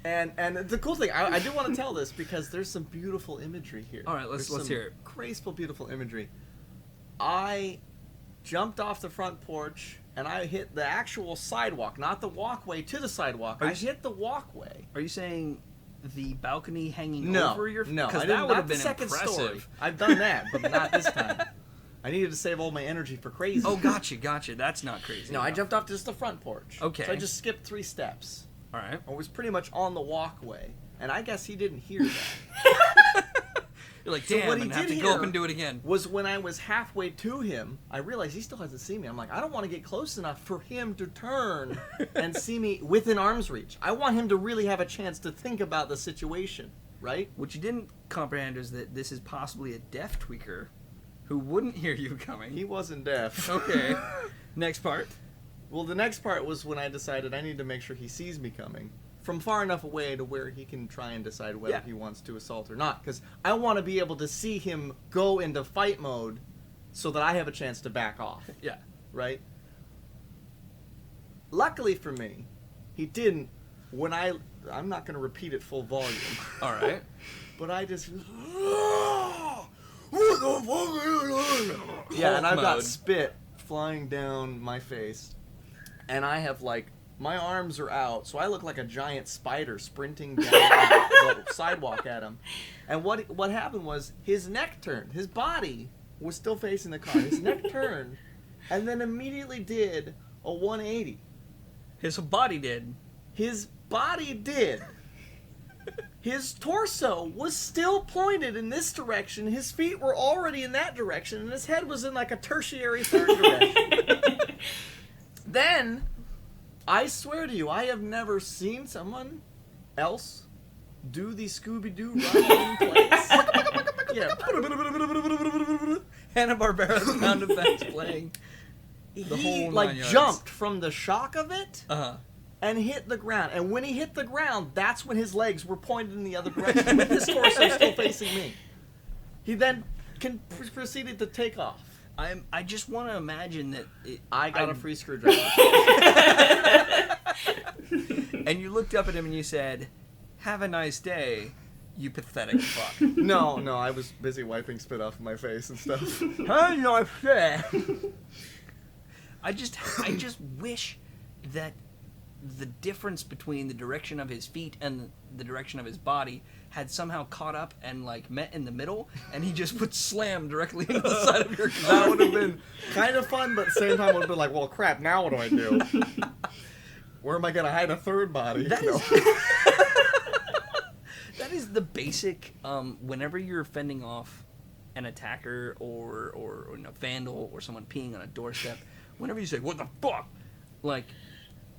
and the cool thing, I do want to tell this because there's some beautiful imagery here. All right, let's There's some hear it. Graceful, beautiful imagery. I jumped off the front porch and I hit the actual sidewalk, not the walkway to the sidewalk. I hit the walkway. Are you saying the balcony hanging No, over your? no, because I that didn't. would Not have the been second impressive. story. I've done that, but not this time. I needed to save all my energy for crazy. Oh, gotcha. That's not crazy. No, I enough. jumped off just the front porch. Okay. So I just skipped 3 steps. All right. I was pretty much on the walkway, and I guess he didn't hear that. You're like, So damn, what I'm he gonna have did to go up here and do it again. Was when I was halfway to him, I realized he still hasn't seen me. I'm like, I don't want to get close enough for him to turn and see me within arm's reach. I want him to really have a chance to think about the situation, right? What you didn't comprehend is that this is possibly a deaf tweaker who wouldn't hear you coming. He wasn't deaf. Okay. Next part. Well, the next part was when I decided I need to make sure he sees me coming from far enough away to where he can try and decide whether he wants to assault or not. Because I want to be able to see him go into fight mode so that I have a chance to back off. Yeah. Right? Luckily for me, he didn't. When I'm not going to repeat it full volume. All right. But I just... What the fuck are you doing? Yeah, and I've got mode. spit flying down my face. And I have, like, my arms are out, so I look like a giant spider sprinting down the sidewalk at him. And what happened was his neck turned. His body was still facing the car. His neck turned, and then immediately did a 180. His body did. His body did. His torso was still pointed in this direction. His feet were already in that direction, and his head was in like a tertiary third direction. Then, I swear to you, I have never seen someone else do the Scooby-Doo run in place. Yeah. Hanna-Barbera sound effects playing. The He, whole like, 9 yards. jumped from the shock of it Uh-huh. and hit the ground. And when he hit the ground, that's when his legs were pointed in the other direction, with his torso still facing me. He then proceeded to take off. I just want to imagine that I got a free screwdriver. and you looked up at him and you said, "Have a nice day, you pathetic fuck." No, I was busy wiping spit off my face and stuff. Huh? No, I'm fair. I just wish that the difference between the direction of his feet and the direction of his body had somehow caught up and like met in the middle, and he just would slam directly into the side of your car. That would have been kind of fun, but at the same time would have been like, well, crap, now what do I do? Where am I going to hide a third body? That is that is the basic. Whenever you're fending off an attacker or a vandal or someone peeing on a doorstep, whenever you say "what the fuck," like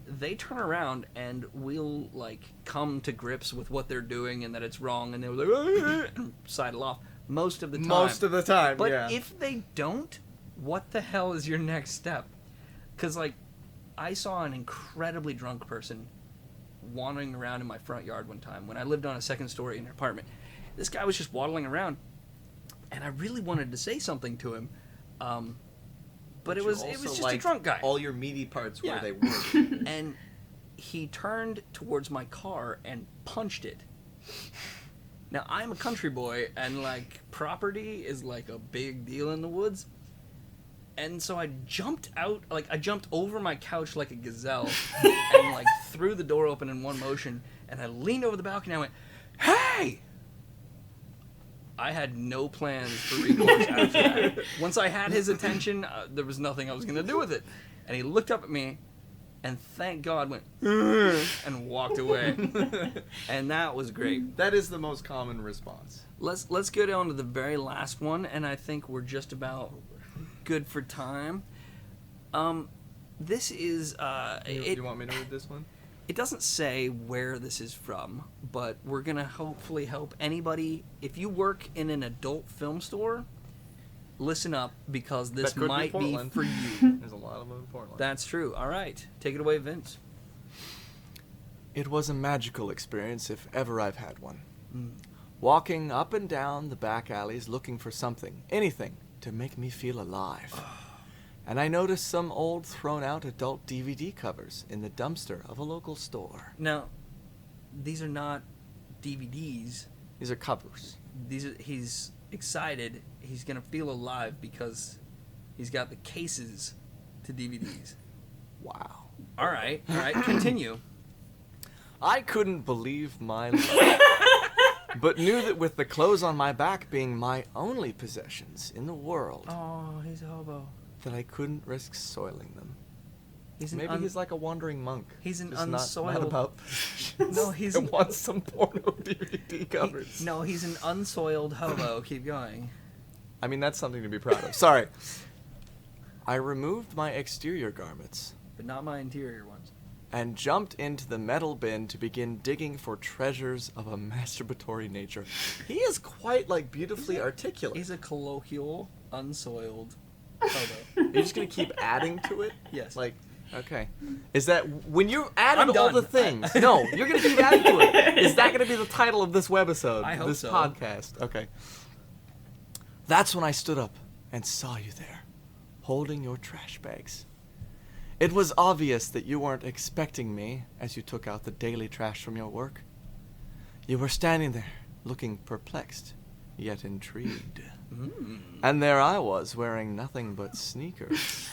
they turn around and will like come to grips with what they're doing and that it's wrong, and they'll like and sidle off most of the time. Most of the time, But yeah. if they don't, what the hell is your next step? Because like I saw an incredibly drunk person wandering around in my front yard one time when I lived on a second story in an apartment. This guy was just waddling around, and I really wanted to say something to him, but it was just a drunk guy. All your meaty parts Yeah. where they were. And he turned towards my car and punched it. Now I'm a country boy, and like property is like a big deal in the woods. And so I jumped out, like I jumped over my couch like a gazelle, and like threw the door open in one motion, and I leaned over the balcony and I went, "Hey!" I had no plans for recourse after that. Once I had his attention, there was nothing I was going to do with it. And he looked up at me, and thank God went, and walked away. And that was great. That is the most common response. Let's go down to the very last one, and I think we're just about good for time. This is You want me to read this one? it doesn't say where this is from, but we're gonna hopefully help anybody. If you work in an adult film store, listen up, because this That could might be Portland. for you. There's a lot of them in Portland. That's true. All right, take it away, Vince. It was a magical experience if ever I've had one. Mm. Walking up and down the back alleys looking for something, anything, to make me feel alive. And I noticed some old thrown-out adult DVD covers in the dumpster of a local store. Now, these are not DVDs. These are covers. He's excited. He's gonna feel alive because he's got the cases to DVDs. Wow. All right, continue. I couldn't believe my luck, but knew that with the clothes on my back being my only possessions in the world, Oh, he's a hobo. that I couldn't risk soiling them. He's an Maybe he's like a wandering monk. he's an just unsoiled. Not about possessions. No, he's He an- wants some porno DVD covers. No, he's an unsoiled hobo. Keep going. I mean, that's something to be proud of. Sorry. I removed my exterior garments But not my interior ones. and jumped into the metal bin to begin digging for treasures of a masturbatory nature. He is quite like beautifully articulate. He's a colloquial, unsoiled hobo. You're just gonna keep adding to it? Yes. Like, okay. Is that when you added I'm all done. the things? No, you're gonna keep adding to it. Is that gonna be the title of this webisode? I hope this so. podcast. Okay. That's when I stood up and saw you there, holding your trash bags. It was obvious that you weren't expecting me as you took out the daily trash from your work. You were standing there, looking perplexed, yet intrigued. Mm. And there I was, wearing nothing but sneakers,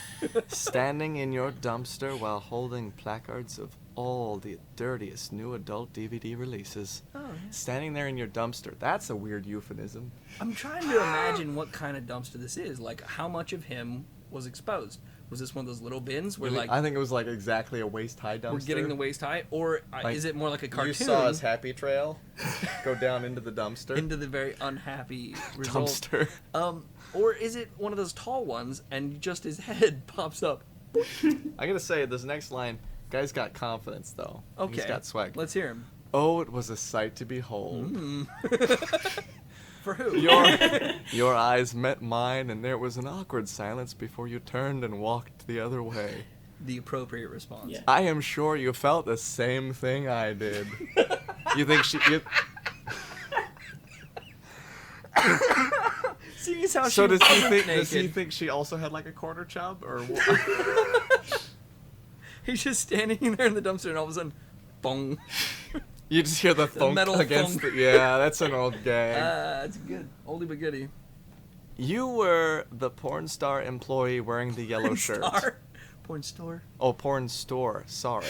standing in your dumpster while holding placards of all the dirtiest new adult DVD releases. Oh, yeah. Standing there in your dumpster. That's a weird euphemism. I'm trying to imagine what kind of dumpster this is. Like, how much of him was exposed? Was this one of those little bins where, like, I think it was like exactly a waist-high dumpster. we're getting the waist high? Or Like, is it more like a cartoon? You saw his happy trail go down into the dumpster. into the very unhappy result? Dumpster. Or is it one of those tall ones and just his head pops up? I'm gonna say this next line. Guy's got confidence though. Okay. He's got swag. Let's hear him. Oh, it was a sight to behold. Mm. For who? Your eyes met mine, and there was an awkward silence before you turned and walked the other way. The appropriate response. Yeah. I am sure you felt the same thing I did. You think she... You, See how So she does he wasn't think? naked. Does he think she also had like a quarter chub or what? He's just standing there in the dumpster, and all of a sudden, bong. you just hear the thunk metal against thunk. the... Yeah, that's an old gag. That's good. Oldie but goodie. You were the porn star employee wearing the yellow shirt. Star. Porn store. Oh, porn store. Sorry.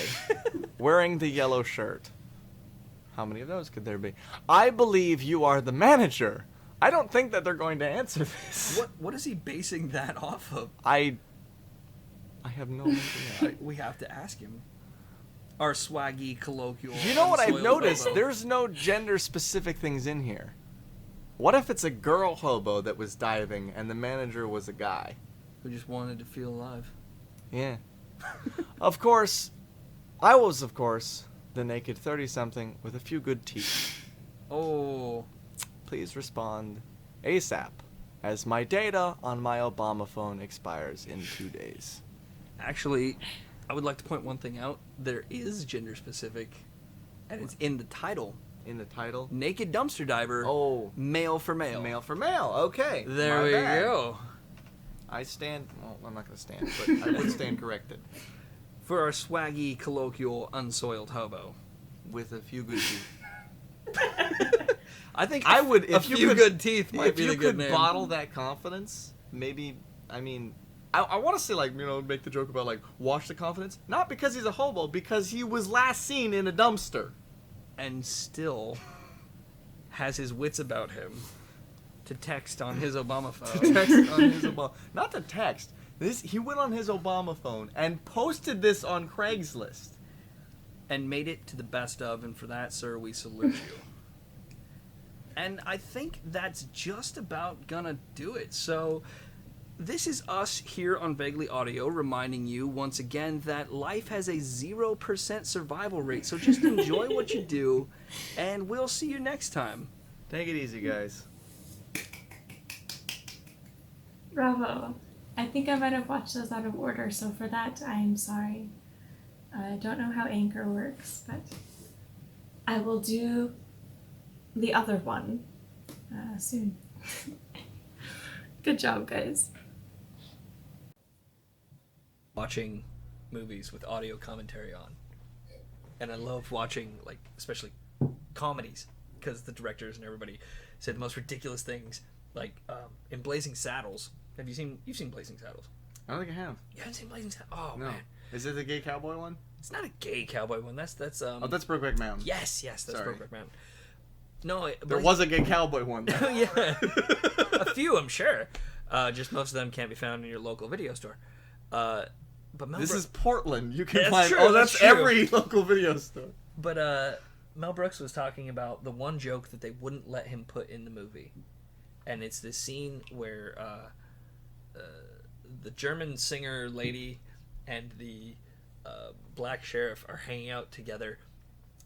Wearing the yellow shirt. How many of those could there be? I believe you are the manager. I don't think that they're going to answer this. What is he basing that off of? I have no idea. We have to ask him. Our swaggy colloquial. You know what I've unsoiled noticed? hobo. There's no gender-specific things in here. What if it's a girl hobo that was diving and the manager was a guy? Who just wanted to feel alive. Yeah. Of course, I was, the naked 30-something with a few good teeth. Oh. Please respond ASAP, as my data on my Obama phone expires in 2 days. Actually, I would like to point one thing out. There is gender specific, and it's in the title. In the title? Naked dumpster diver. Oh. Male for male. Male for male. Okay. There My we bad. go. I stand... Well, I'm not going to stand, but I would stand corrected. For our swaggy, colloquial, unsoiled hobo. With a few good teeth. I think I would... a few good teeth might be the good name. If you could bottle that confidence, maybe... I mean... I want to say, like, you know, make the joke about, like, wash the confidence. Not because he's a hobo, because he was last seen in a dumpster. And still has his wits about him to text on his Obama phone. To text on his Obama... Not to text. He went on his Obama phone and posted this on Craigslist. And made it to the best of, and for that, sir, we salute you. And I think that's just about gonna do it. So, this is us here on Vaguely Audio reminding you once again that life has a 0% survival rate. So just enjoy what you do, and we'll see you next time. Take it easy, guys. Bravo. I think I might have watched those out of order, so for that, I'm sorry. I don't know how Anchor works, but I will do the other one soon. Good job, guys. Watching movies with audio commentary on. And I love watching, like, especially comedies, because the directors and everybody said the most ridiculous things. Like, in Blazing Saddles. You've seen Blazing Saddles? I don't think I have. You haven't seen Blazing Saddles? Oh, No. man. Is it the gay cowboy one? It's not a gay cowboy one. That's Oh, that's Brokeback Mountain. Yes, that's Sorry. Brokeback Mountain. No, There was a gay cowboy one. yeah, a few, I'm sure. Just most of them can't be found in your local video store. But Mel This Brooks, is Portland. You can That's find... true, Oh, that's that's true. every local video store. But Mel Brooks was talking about the one joke that they wouldn't let him put in the movie, and it's this scene where the German singer lady and the black sheriff are hanging out together,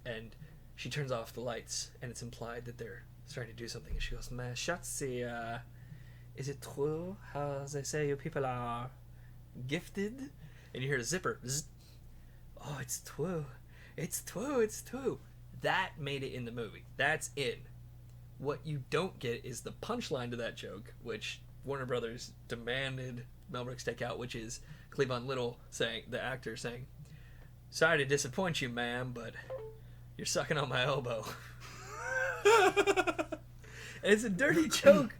and she turns off the lights, and it's implied that they're starting to do something, and she goes, "Mais Schatzi, is it true how they say you people are gifted?" And you hear a zipper. Zzz. Oh, it's true. It's true. It's true. That made it in the movie. That's in. What you don't get is the punchline to that joke, which Warner Brothers demanded Mel Brooks take out, which is Cleavon Little saying, the actor saying, "Sorry to disappoint you, ma'am, but you're sucking on my elbow." And it's a dirty joke,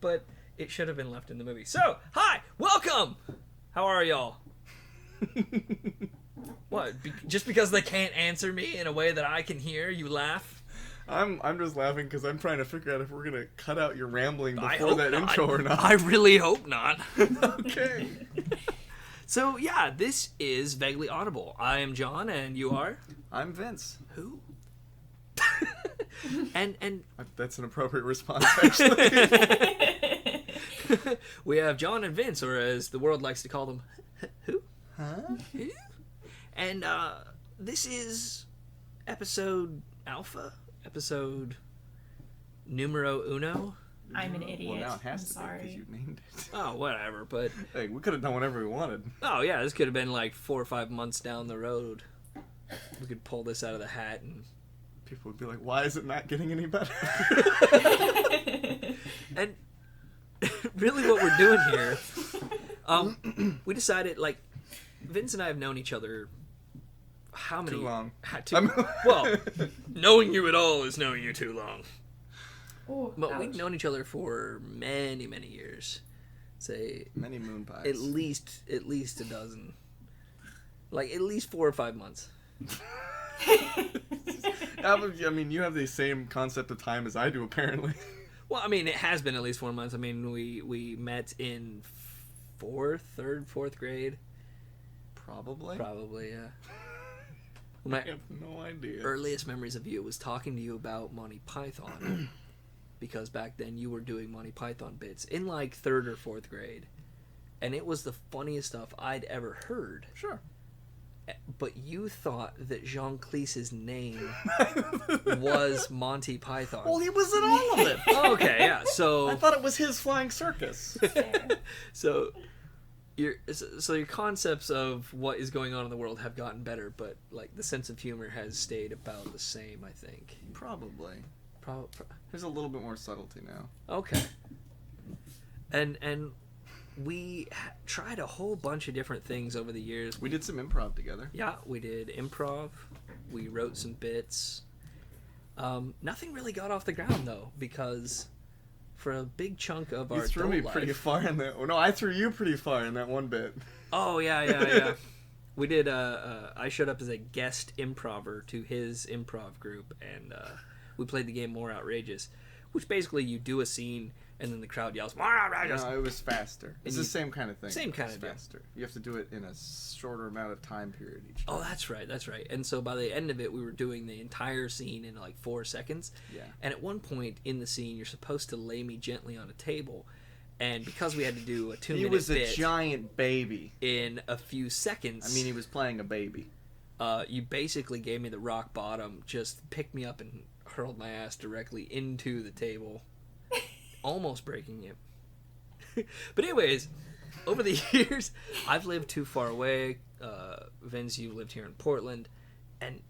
but it should have been left in the movie. So, hi, welcome. How are y'all? What? Just because they can't answer me in a way that I can hear, you laugh? I'm just laughing because I'm trying to figure out if we're gonna cut out your rambling I before hope that not. intro or not. I really hope not. Okay. So yeah, this is Vaguely Audible. I am John, and you are I'm Vince. who? and That's an appropriate response, actually. we have John and Vince, or as the world likes to call them, who? Huh? Who? And this is episode alpha, episode numero uno. I'm an idiot. Well, now it has I'm to sorry. be because you named it. Oh, whatever. But Hey, we could have done whatever we wanted. oh yeah, this could have been like 4 or 5 months down the road. We could pull this out of the hat and People would be like, why is it not getting any better? and really what we're doing here, we decided, like, Vince and I have known each other how many? Too long. Well, knowing you at all is knowing you too long. Ooh, But ouch. we've known each other for many, many years. Say Many moon pies. at least a dozen. Like at least 4 or 5 months. I mean, you have the same concept of time as I do, apparently. Well, I mean, it has been at least 4 months. I mean, we met in fourth grade. Probably. Probably, yeah. I My have no idea. earliest memories of you was talking to you about Monty Python. Because back then you were doing Monty Python bits in like 3rd or 4th grade. And it was the funniest stuff I'd ever heard. Sure. But you thought that Jean Cleese's name was Monty Python. Well, he was in all of it. Okay, yeah. So I thought it was his flying circus. so your concepts of what is going on in the world have gotten better, but like the sense of humor has stayed about the same, I think. Probably. Pro- There's a little bit more subtlety now. okay. And we tried a whole bunch of different things over the years. We did some improv together. Yeah, we did improv. We wrote some bits. Nothing really got off the ground though, because for a big chunk of You our threw me adult pretty life- far in that. Oh, no, I threw you pretty far in that one bit. Oh yeah. We did. I showed up as a guest improver to his improv group, and we played the game More Outrageous, which basically you do a scene and then the crowd yells More Outrageous. No, it was faster. It's the you- same kind of thing. Same kind It's of deal. faster. You have to do it in a shorter amount of time period each time. Oh, that's right. And so by the end of it, we were doing the entire scene in like 4 seconds. Yeah. And at one point in the scene, you're supposed to lay me gently on a table, and because we had to do a 2-minute He was a bit giant baby. in a few seconds, I mean, he was playing a baby. you basically gave me the rock bottom, just picked me up and hurled my ass directly into the table, almost breaking it. But anyways, over the years, I've lived too far away. Vince, you lived here in Portland, and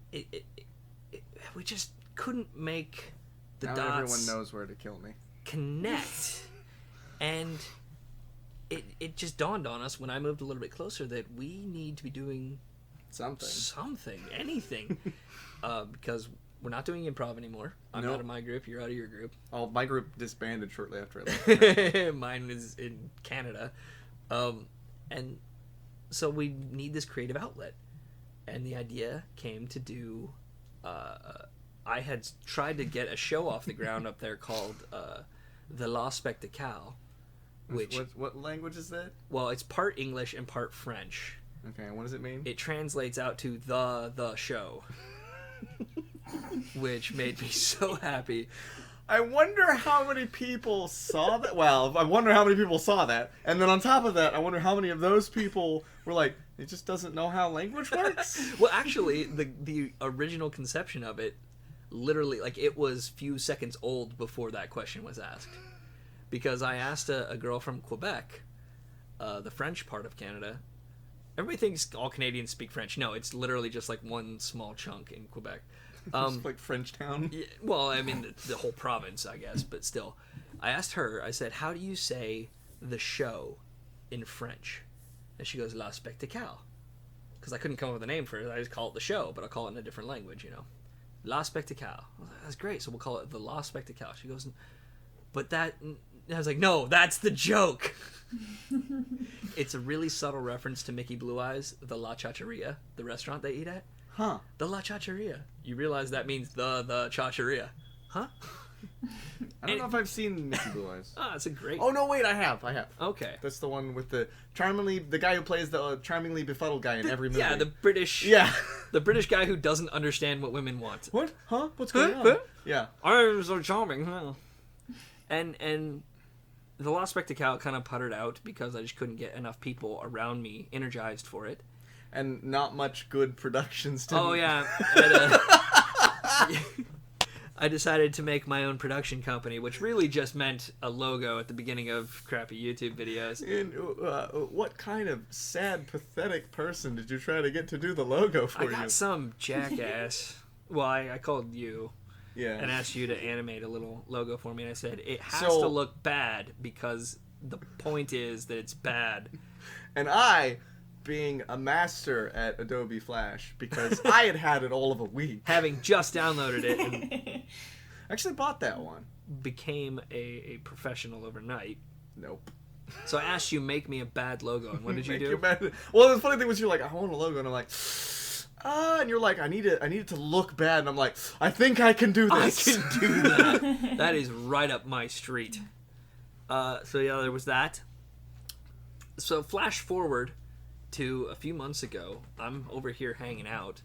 we just couldn't make the Now dots everyone knows where to kill me. connect. And it just dawned on us when I moved a little bit closer that we need to be doing Something. anything, because we're not doing improv anymore. I'm Nope. out of my group. You're out of your group. Oh, my group disbanded shortly after I left. Mine is in Canada, and so we need this creative outlet. And the idea came to do. I had tried to get a show off the ground up there called the La Spectacale, which What language is that? well, it's part English and part French. Okay, and what does it mean? It translates out to the show. Which made me so happy. I wonder how many people saw that. Well, I wonder how many people saw that. And then on top of that, I wonder how many of those people were like, it just doesn't know how language works? Well, actually, the original conception of it, literally, like, it was few seconds old before that question was asked. Because I asked a girl from Quebec, the French part of Canada. Everybody thinks all Canadians speak French. No, it's literally just like one small chunk in Quebec. Just like Frenchtown. Yeah, well, I mean, the whole province, I guess, but still. I asked her, I said, how do you say the show in French? And she goes, La Spectacale. Because I couldn't come up with a name for it. I just call it the show, but I'll call it in a different language, you know. La Spectacale. I was like, that's great, so we'll call it the La Spectacale. She goes, but that... I was like, no, that's the joke. It's a really subtle reference to Mickey Blue Eyes, the La Chacharia, the restaurant they eat at. Huh. The La Chacharia. You realize that means the Chacharia. Huh? I don't know if I've seen Mickey Blue Eyes. Ah, it's a great... Oh, no, wait, I have. Okay. That's the one with the guy who plays the charmingly befuddled guy in every movie. Yeah, the British... Yeah. The British guy who doesn't understand what women want. What? Huh? What's going on? Huh? Yeah. I'm so charming. And the La Spectacale kind of puttered out because I just couldn't get enough people around me energized for it. And not much good productions. Oh, yeah. I decided to make my own production company, which really just meant a logo at the beginning of crappy YouTube videos. And what kind of sad, pathetic person did you try to get to do the logo for I you? got some jackass. Well, I called you Yeah. and asked you to animate a little logo for me, and I said, it has So- to look bad because the point is that it's bad. And I, being a master at Adobe Flash, because I had it all of a week. Having just downloaded it and I actually bought that one. became a professional overnight. Nope. So I asked you, make me a bad logo, and what did you do? Well, the funny thing was, you're like, I want a logo, and I'm like, and you're like, I need it to look bad, and I'm like, I think I can do this. I can do that. That is right up my street. So yeah, there was that. So flash forward to a few months ago. I'm over here hanging out,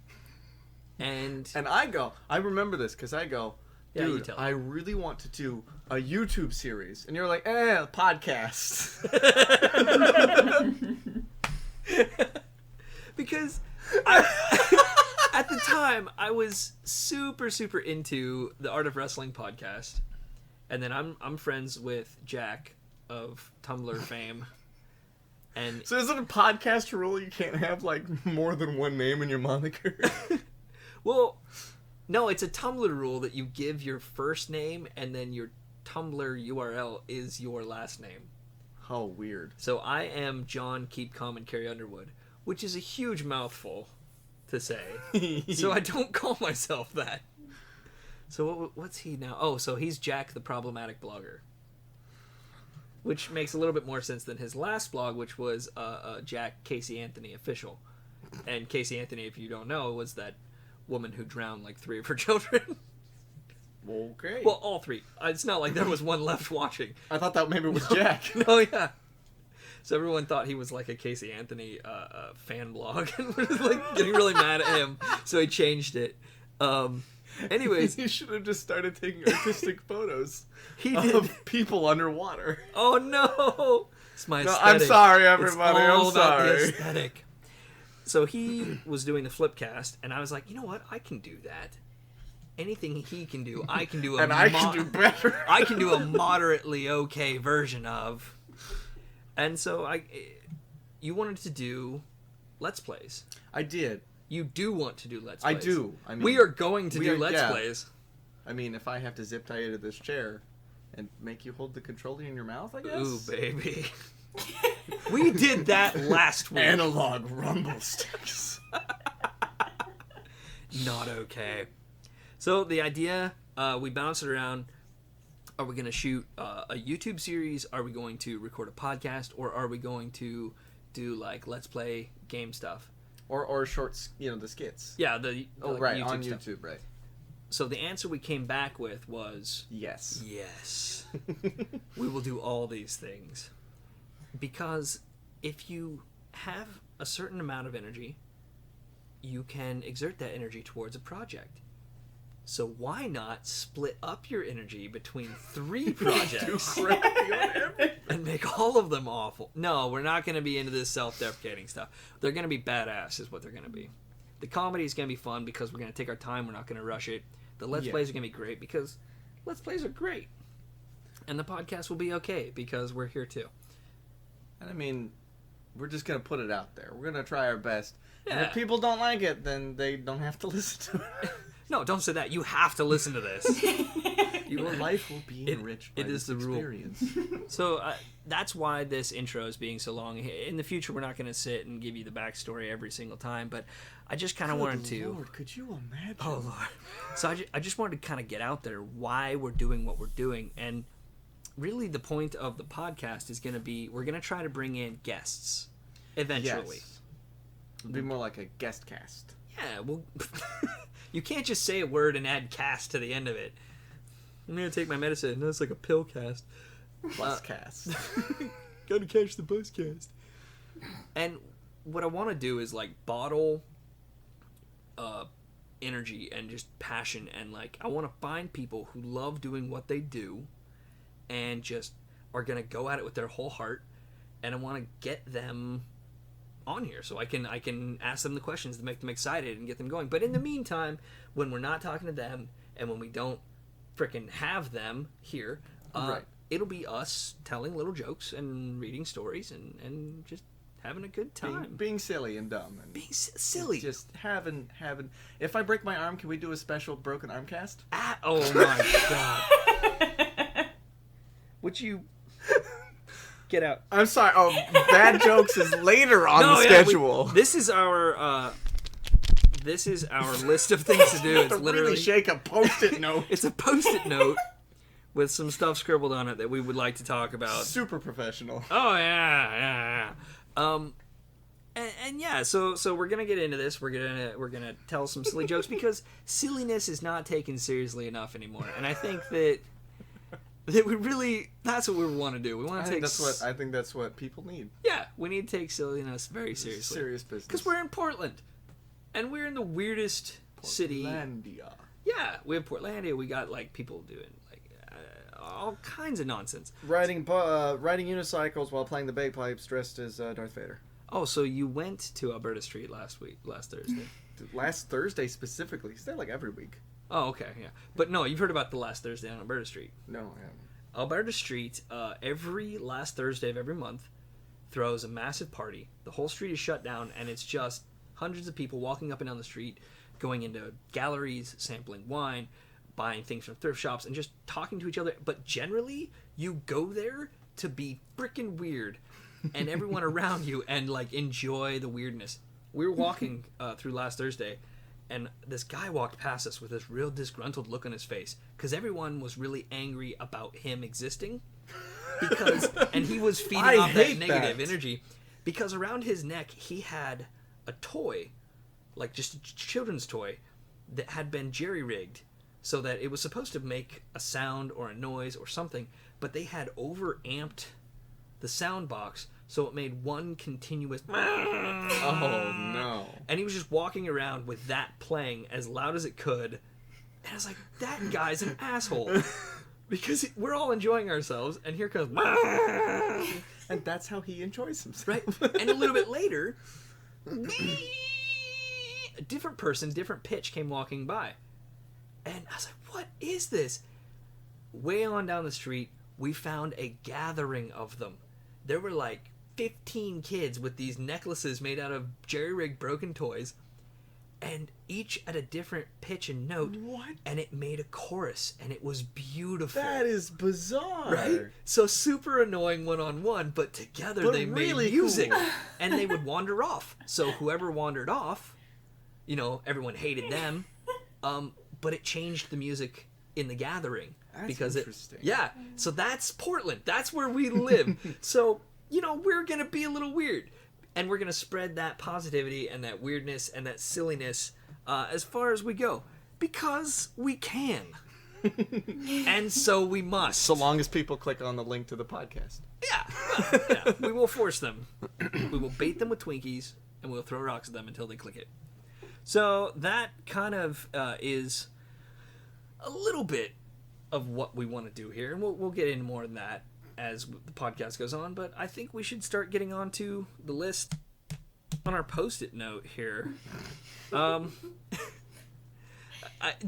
and I remember this because I go, Yeah, you dude, tell I really want to do a YouTube series, and you're like, podcast. because at the time I was super into the Art of Wrestling podcast, and then I'm friends with Jack of Tumblr fame, and So is it a podcast rule you can't have like more than one name in your moniker? well, no, it's a Tumblr rule that you give your first name and then your Tumblr URL is your last name. How weird. So I am John Keep Calm and Carry Underwood, which is a huge mouthful to say. So I don't call myself that. So what's he now? Oh, so he's Jack the Problematic Blogger. Which makes a little bit more sense than his last blog, which was Jack Casey Anthony Official. And Casey Anthony, if you don't know, was that woman who drowned like 3 of her children. Okay. Well, all 3. It's not like there was one left watching. I thought that maybe it was Jack. Oh, yeah. So everyone thought he was like a Casey Anthony fan blog and was like getting really mad at him. So he changed it. Anyways. He should have just started taking artistic photos He of people underwater. Oh, no. It's my aesthetic. I'm sorry, everybody. It's all I'm about the sorry. aesthetic. So he was doing the Flipcast, and I was like, you know what? I can do that. Anything he can do, I can do. And I can do better. I can do a moderately okay version of. And so you wanted to do Let's Plays. I did. You do want to do Let's I Plays. do. I mean, we are going to we do are- Let's yeah. Plays. I mean, if I have to zip tie you to this chair and make you hold the controller in your mouth, I guess. Ooh, baby. We did that last week. Analog rumble sticks. Not okay. So the idea, we bounce it around. Are we going to shoot a YouTube series? Are we going to record a podcast? Or are we going to do like Let's Play game stuff? Or shorts, the skits. Yeah, the Right, YouTube on stuff. YouTube, right. So the answer we came back with was Yes. yes. We will do all these things. Because if you have a certain amount of energy, you can exert that energy towards a project. So why not split up your energy between 3 projects and make all of them awful? No, we're not going to be into this self-deprecating stuff. They're going to be badass is what they're going to be. The comedy is going to be fun because we're going to take our time. We're not going to rush it. The Let's Plays are going to be great because Let's Plays are great. And the podcast will be okay because we're here too. And I mean, we're just going to put it out there. We're going to try our best. And Yeah. if people don't like it, then they don't have to listen to it. No, don't say that. You have to listen to this. Your life will be enriched by it is this the rule. experience. So that's why this intro is being so long. In the future, we're not going to sit and give you the backstory every single time, but I just kind of wanted to. Lord, could you imagine? Oh, Lord. So I just wanted to kind of get out there why we're doing what we're doing. And really the point of the podcast is going to be we're going to try to bring in guests eventually. Yes. It'll be more like a guest cast. Yeah, well, you can't just say a word and add cast to the end of it. I'm going to take my medicine. No, it's like a pill cast. Bus cast. Gotta catch the bus cast. And what I want to do is like bottle energy and just passion, and like I want to find people who love doing what they do and just are gonna go at it with their whole heart, and I want to get them on here so I can ask them the questions to make them excited and get them going. But in the meantime, when we're not talking to them and when we don't frickin' have them here, Right. it'll be us telling little jokes and reading stories and just having a good time. Being silly and dumb. And Being silly. Just having. If I break my arm, can we do a special broken arm cast? Oh my god. Would you get out? I'm sorry. Oh, bad jokes is later on the yeah, schedule. this is our list of things to do. It's to literally really shake a post-it note. it's a post-it note with some stuff scribbled on it that we would like to talk about. Super professional. Oh yeah. And yeah, so we're gonna get into this. We're gonna tell some silly jokes because silliness is not taken seriously enough anymore. And I think that we really, that's what we want to do. We want to take. I think that's what people need. Yeah, we need to take silliness very seriously. Serious business. Because we're in Portland, and we're in the weirdest city. Portlandia. Yeah, we have Portlandia. We got like people doing like all kinds of nonsense. Riding unicycles while playing the bagpipes, dressed as Darth Vader. Oh, so you went to Alberta Street last Thursday? Last Thursday specifically. He's there like every week. Oh, okay, yeah. But no, you've heard about the last Thursday on Alberta Street. No, I haven't. Alberta Street, every last Thursday of every month, throws a massive party. The whole street is shut down, and it's just hundreds of people walking up and down the street, going into galleries, sampling wine, buying things from thrift shops, and just talking to each other. But generally, you go there to be freaking weird, and everyone around you, and like enjoy the weirdness. We were walking through last Thursday, and this guy walked past us with this real disgruntled look on his face because everyone was really angry about him existing, and he was feeding off that negative energy because around his neck he had a toy, like just a children's toy, that had been jerry-rigged so that it was supposed to make a sound or a noise or something, but they had overamped the sound box so it made one continuous Oh no. and he was just walking around with that playing as loud as it could, and I was like, that guy's an asshole because we're all enjoying ourselves and here comes And that's how he enjoys himself. right, and a little bit later a different person, different pitch came walking by, and I was like, what is this? Way on down the street we found a gathering of them. There were like 15 kids with these necklaces made out of jerry-rigged broken toys, and each at a different pitch and note. What? And it made a chorus, and it was beautiful. That is bizarre. Right? So super annoying one-on-one, but together But they really made music. cool. And they would wander off. So whoever wandered off, everyone hated them. But it changed the music in the gathering. That's because interesting. So that's Portland. That's where we live. So, we're going to be a little weird. And we're going to spread that positivity and that weirdness and that silliness as far as we go. Because we can. And so we must. So long as people click on the link to the podcast. Yeah. We will force them. We will bait them with Twinkies, and we'll throw rocks at them until they click it. So that kind of is a little bit of what we want to do here, and we'll get into more than that as the podcast goes on, but I think we should start getting onto the list on our post-it note here. The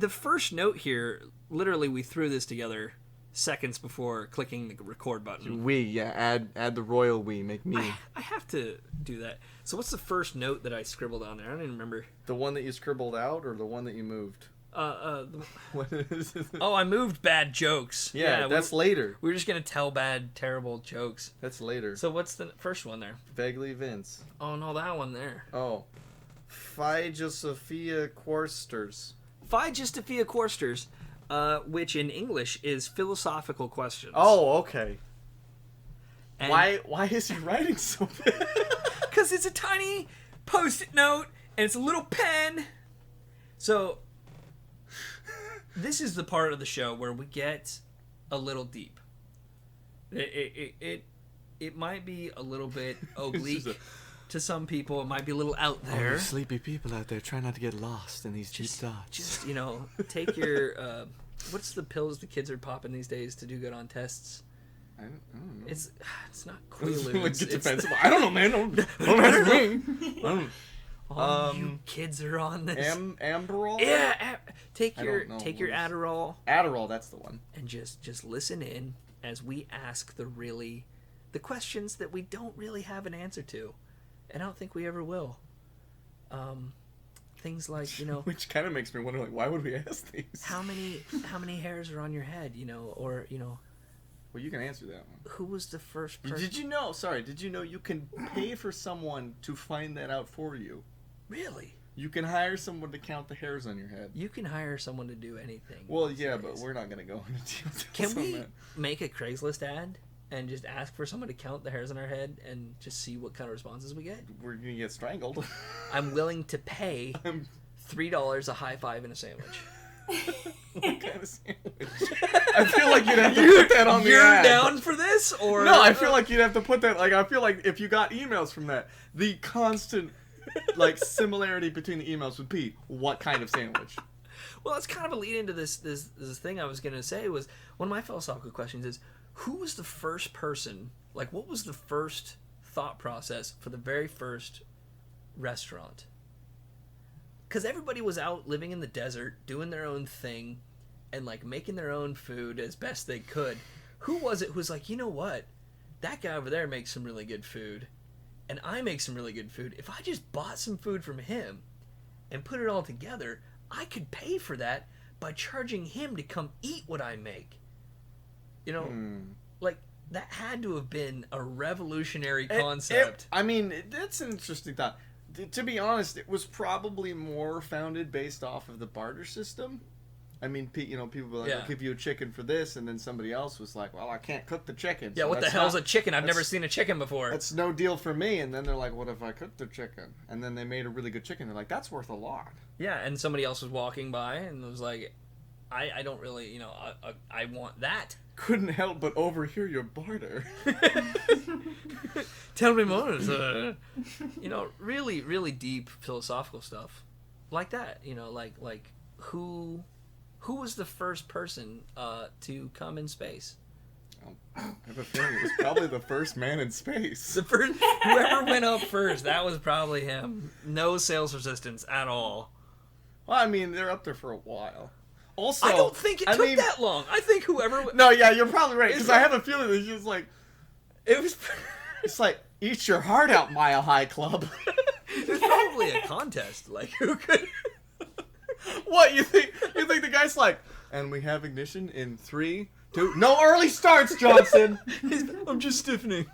first note here, literally we threw this together seconds before clicking the record button. Add the royal we, make me. I have to do that. So what's the first note that I scribbled on there? I don't even remember. The one that you scribbled out or the one that you moved? What is it? Oh, I moved bad jokes. Yeah, that's later. We were just going to tell bad, terrible jokes. That's later. So what's the first one there? Vaguely Vince. Oh, no, that one there. Oh. Philosophia Quarsters. Philosophia Quarsters, which in English is philosophical questions. Oh, okay. And Why is he writing so big? Because it's a tiny post-it note, and it's a little pen. So, this is the part of the show where we get a little deep. It might be a little bit oblique to some people. It might be a little out All there. you sleepy people out there, try not to get lost in these deep thoughts. Just, take your... what's the pills the kids are popping these days to do good on tests? I don't know. It's not Quaaludes. Get defensive. I don't know, man. Don't ask me. You kids are on this. Amberol? Yeah, take I your don't know take what your is- Adderall Adderall, that's the one. and just listen in as we ask the questions that we don't really have an answer to, and I don't think we ever will. Things like Which kind of makes me wonder, why would we ask these? how many hairs are on your head, or Well, you can answer that one. who was the first person? Did you know you can pay for someone to find that out for you? Really? You can hire someone to count the hairs on your head. You can hire someone to do anything. Well, these yeah, days. but we're not gonna go into details. Can on we that. make a Craigslist ad and just ask for someone to count the hairs on our head and just see what kind of responses we get? We're gonna get strangled. I'm willing to pay $3 a high five and a sandwich. What kind of sandwich? I feel like you'd have to put that on the You're ad. down for this, or No, I feel like you'd have to put that. Like, I feel like if you got emails from that, the constant like similarity between the emails would be what kind of sandwich. Well, that's kind of a lead into this thing I was gonna say. Was one of my philosophical questions is, who was the first person? Like, what was the first thought process for the very first restaurant? Because everybody was out living in the desert, doing their own thing, and like making their own food as best they could. Who was it who was like, you know what? That guy over there makes some really good food, and I make some really good food. If I just bought some food from him and put it all together, I could pay for that by charging him to come eat what I make. You know, like, that had to have been a revolutionary concept. I mean, that's an interesting thought. To be honest, it was probably more founded based off of the barter system. I mean, people were like, Yeah. I'll give you a chicken for this, and then somebody else was like, well, I can't cook the chicken. Yeah, so what the that's hell's not- a chicken? I've never that's- seen a chicken before. That's no deal for me. And then they're like, what if I cooked the chicken? And then they made a really good chicken. They're like, that's worth a lot. Yeah, and somebody else was walking by and was like, I don't really, I want that. Couldn't help but overhear your barter. Tell me more. Really, really deep philosophical stuff like that. Like who was the first person to come in space? I have a feeling it was probably the first man in space. The first, whoever went up first, that was probably him. No sales resistance at all. Well, I mean, they're up there for a while. Also, I don't think it took that long. I think whoever. No, yeah, you're probably right. Because It's I like- have a feeling that he was like, It was. it's like, eat your heart out, Mile High Club. It was probably a contest. Like, who could. What, you think the guy's like, and we have ignition in 3, 2, no early starts, Johnson. I'm just stiffening.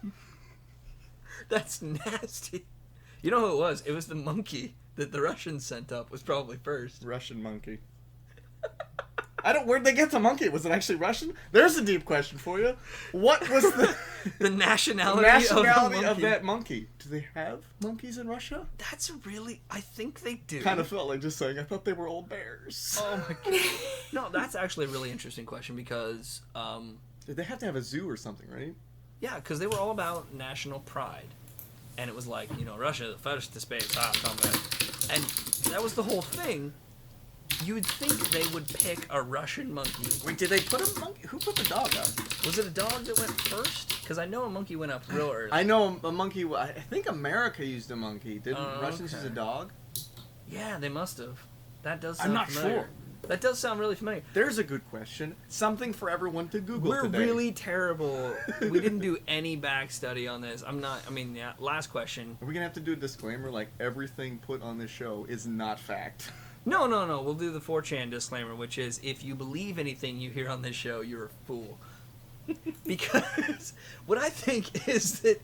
That's nasty. You know who it was? It was the monkey that the Russians sent up. Was probably first. Russian monkey. Where'd they get the monkey? Was it actually Russian? There's a deep question for you. What was the The nationality, nationality of, of the monkey. that monkey? Do they have monkeys in Russia? That's really. I think they do. Kind of felt like just saying, I thought they were old bears. Oh my god. No, that's actually a really interesting question because, They have to have a zoo or something, right? yeah, because they were all about national pride, and it was like, Russia the first to space, combat, and that was the whole thing. You would think they would pick a Russian monkey. Wait, did they put a monkey? Who put the dog up? Was it a dog that went first? Because I know a monkey went up real early. I know a monkey. I think America used a monkey. Didn't Oh, Russians use a okay. dog? Yeah, they must have. That does sound I'm not familiar. sure. That does sound really familiar. There's a good question. Something for everyone to Google We're today. really terrible. We didn't do any back study on this. Last question. Are we gonna have to do a disclaimer like everything put on this show is not fact? No. We'll do the 4chan disclaimer, which is if you believe anything you hear on this show, you're a fool. Because what I think is that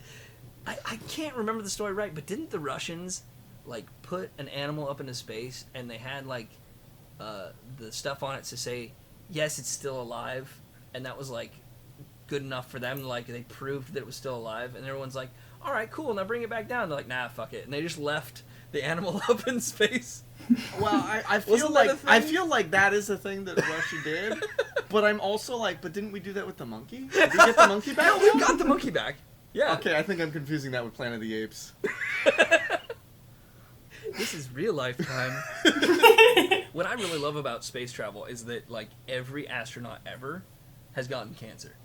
I can't remember the story right, but didn't the Russians like put an animal up into space and they had like the stuff on it to say yes, it's still alive, and that was like good enough for them. Like they proved that it was still alive, and everyone's like, all right, cool, now bring it back down. They're like, nah, fuck it, and they just left the animal up in space. Well, I feel Wasn't that like a thing? I feel like that is a thing that Russia did, but I'm also like, but didn't we do that with the monkey? Did we get the monkey back? No, we got the monkey back. Yeah. Okay, I think I'm confusing that with Planet of the Apes. This is real life time. What I really love about space travel is that like every astronaut ever has gotten cancer.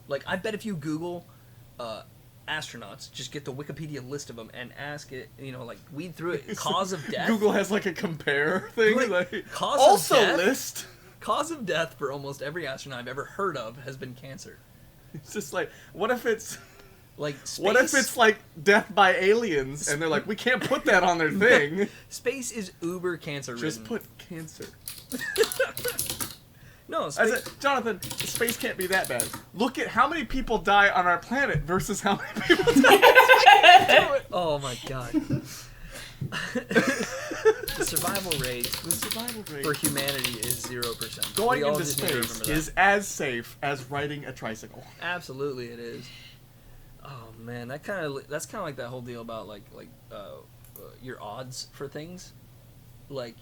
Like I bet if you Google astronauts, just get the Wikipedia list of them and ask it, like weed through it, cause of death. Google has like a compare thing. Like, Like, cause of also death? list. Cause of death for almost every astronaut I've ever heard of has been cancer. It's just like, what if it's Like space, what if it's like death by aliens and they're like, we can't put that on their thing. space is uber cancer ridden. Just put cancer. No, I space, said, Jonathan, space can't be that bad. Look at how many people die on our planet versus how many people die. oh my god. survival rate The survival rate for humanity is 0%. going We all into just need to space remember that. is as safe as riding a tricycle. Absolutely, it is. Oh man, that's kind of like that whole deal about your odds for things, like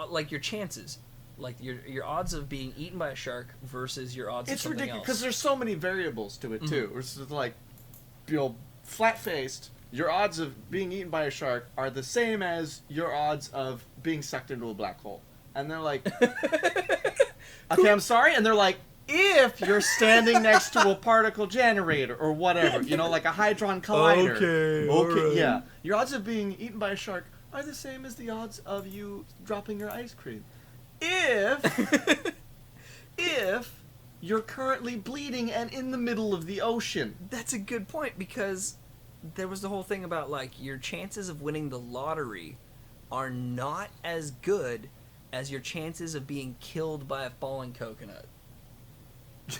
like your chances, like your odds of being eaten by a shark versus your odds of It's something ridiculous because else. there's so many variables to it too. It's just like, flat-faced. Your odds of being eaten by a shark are the same as your odds of being sucked into a black hole. And they're like, okay, I'm sorry. And they're like, if you're standing next to a particle generator or whatever, like a hadron collider. Okay, Okay, alright. yeah. Your odds of being eaten by a shark are the same as the odds of you dropping your ice cream. If you're currently bleeding and in the middle of the ocean. That's a good point, because there was the whole thing about like your chances of winning the lottery are not as good as your chances of being killed by a falling coconut.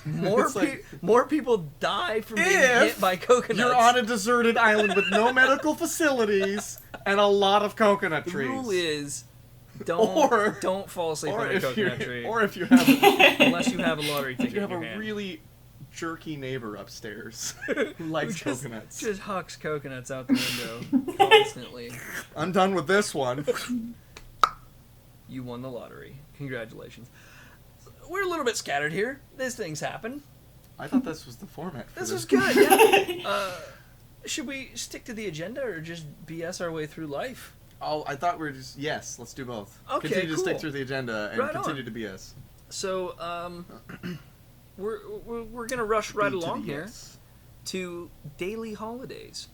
It's like, More people die from being If hit by coconuts. you're on a deserted island with no medical facilities and a lot lot the trees. rule is Or- don't fall asleep or on a if coconut you tree or if you have unless you have a lottery ticket if you have in a your hand. really jerky neighbor upstairs who likes just, coconuts. Just hucks coconuts out the window constantly. I'm done with this one. You won the lottery. Congratulations. We're a little bit scattered here. These things happen. I thought this was the format for This this. was good. Yeah. Should we stick to the agenda or just BS our way through life? Oh, I thought we were just yes. Let's do both. Okay, Continue to stick cool. through the agenda and Right on. continue to BS. So, we're gonna rush right B to along the here yes. to daily holidays.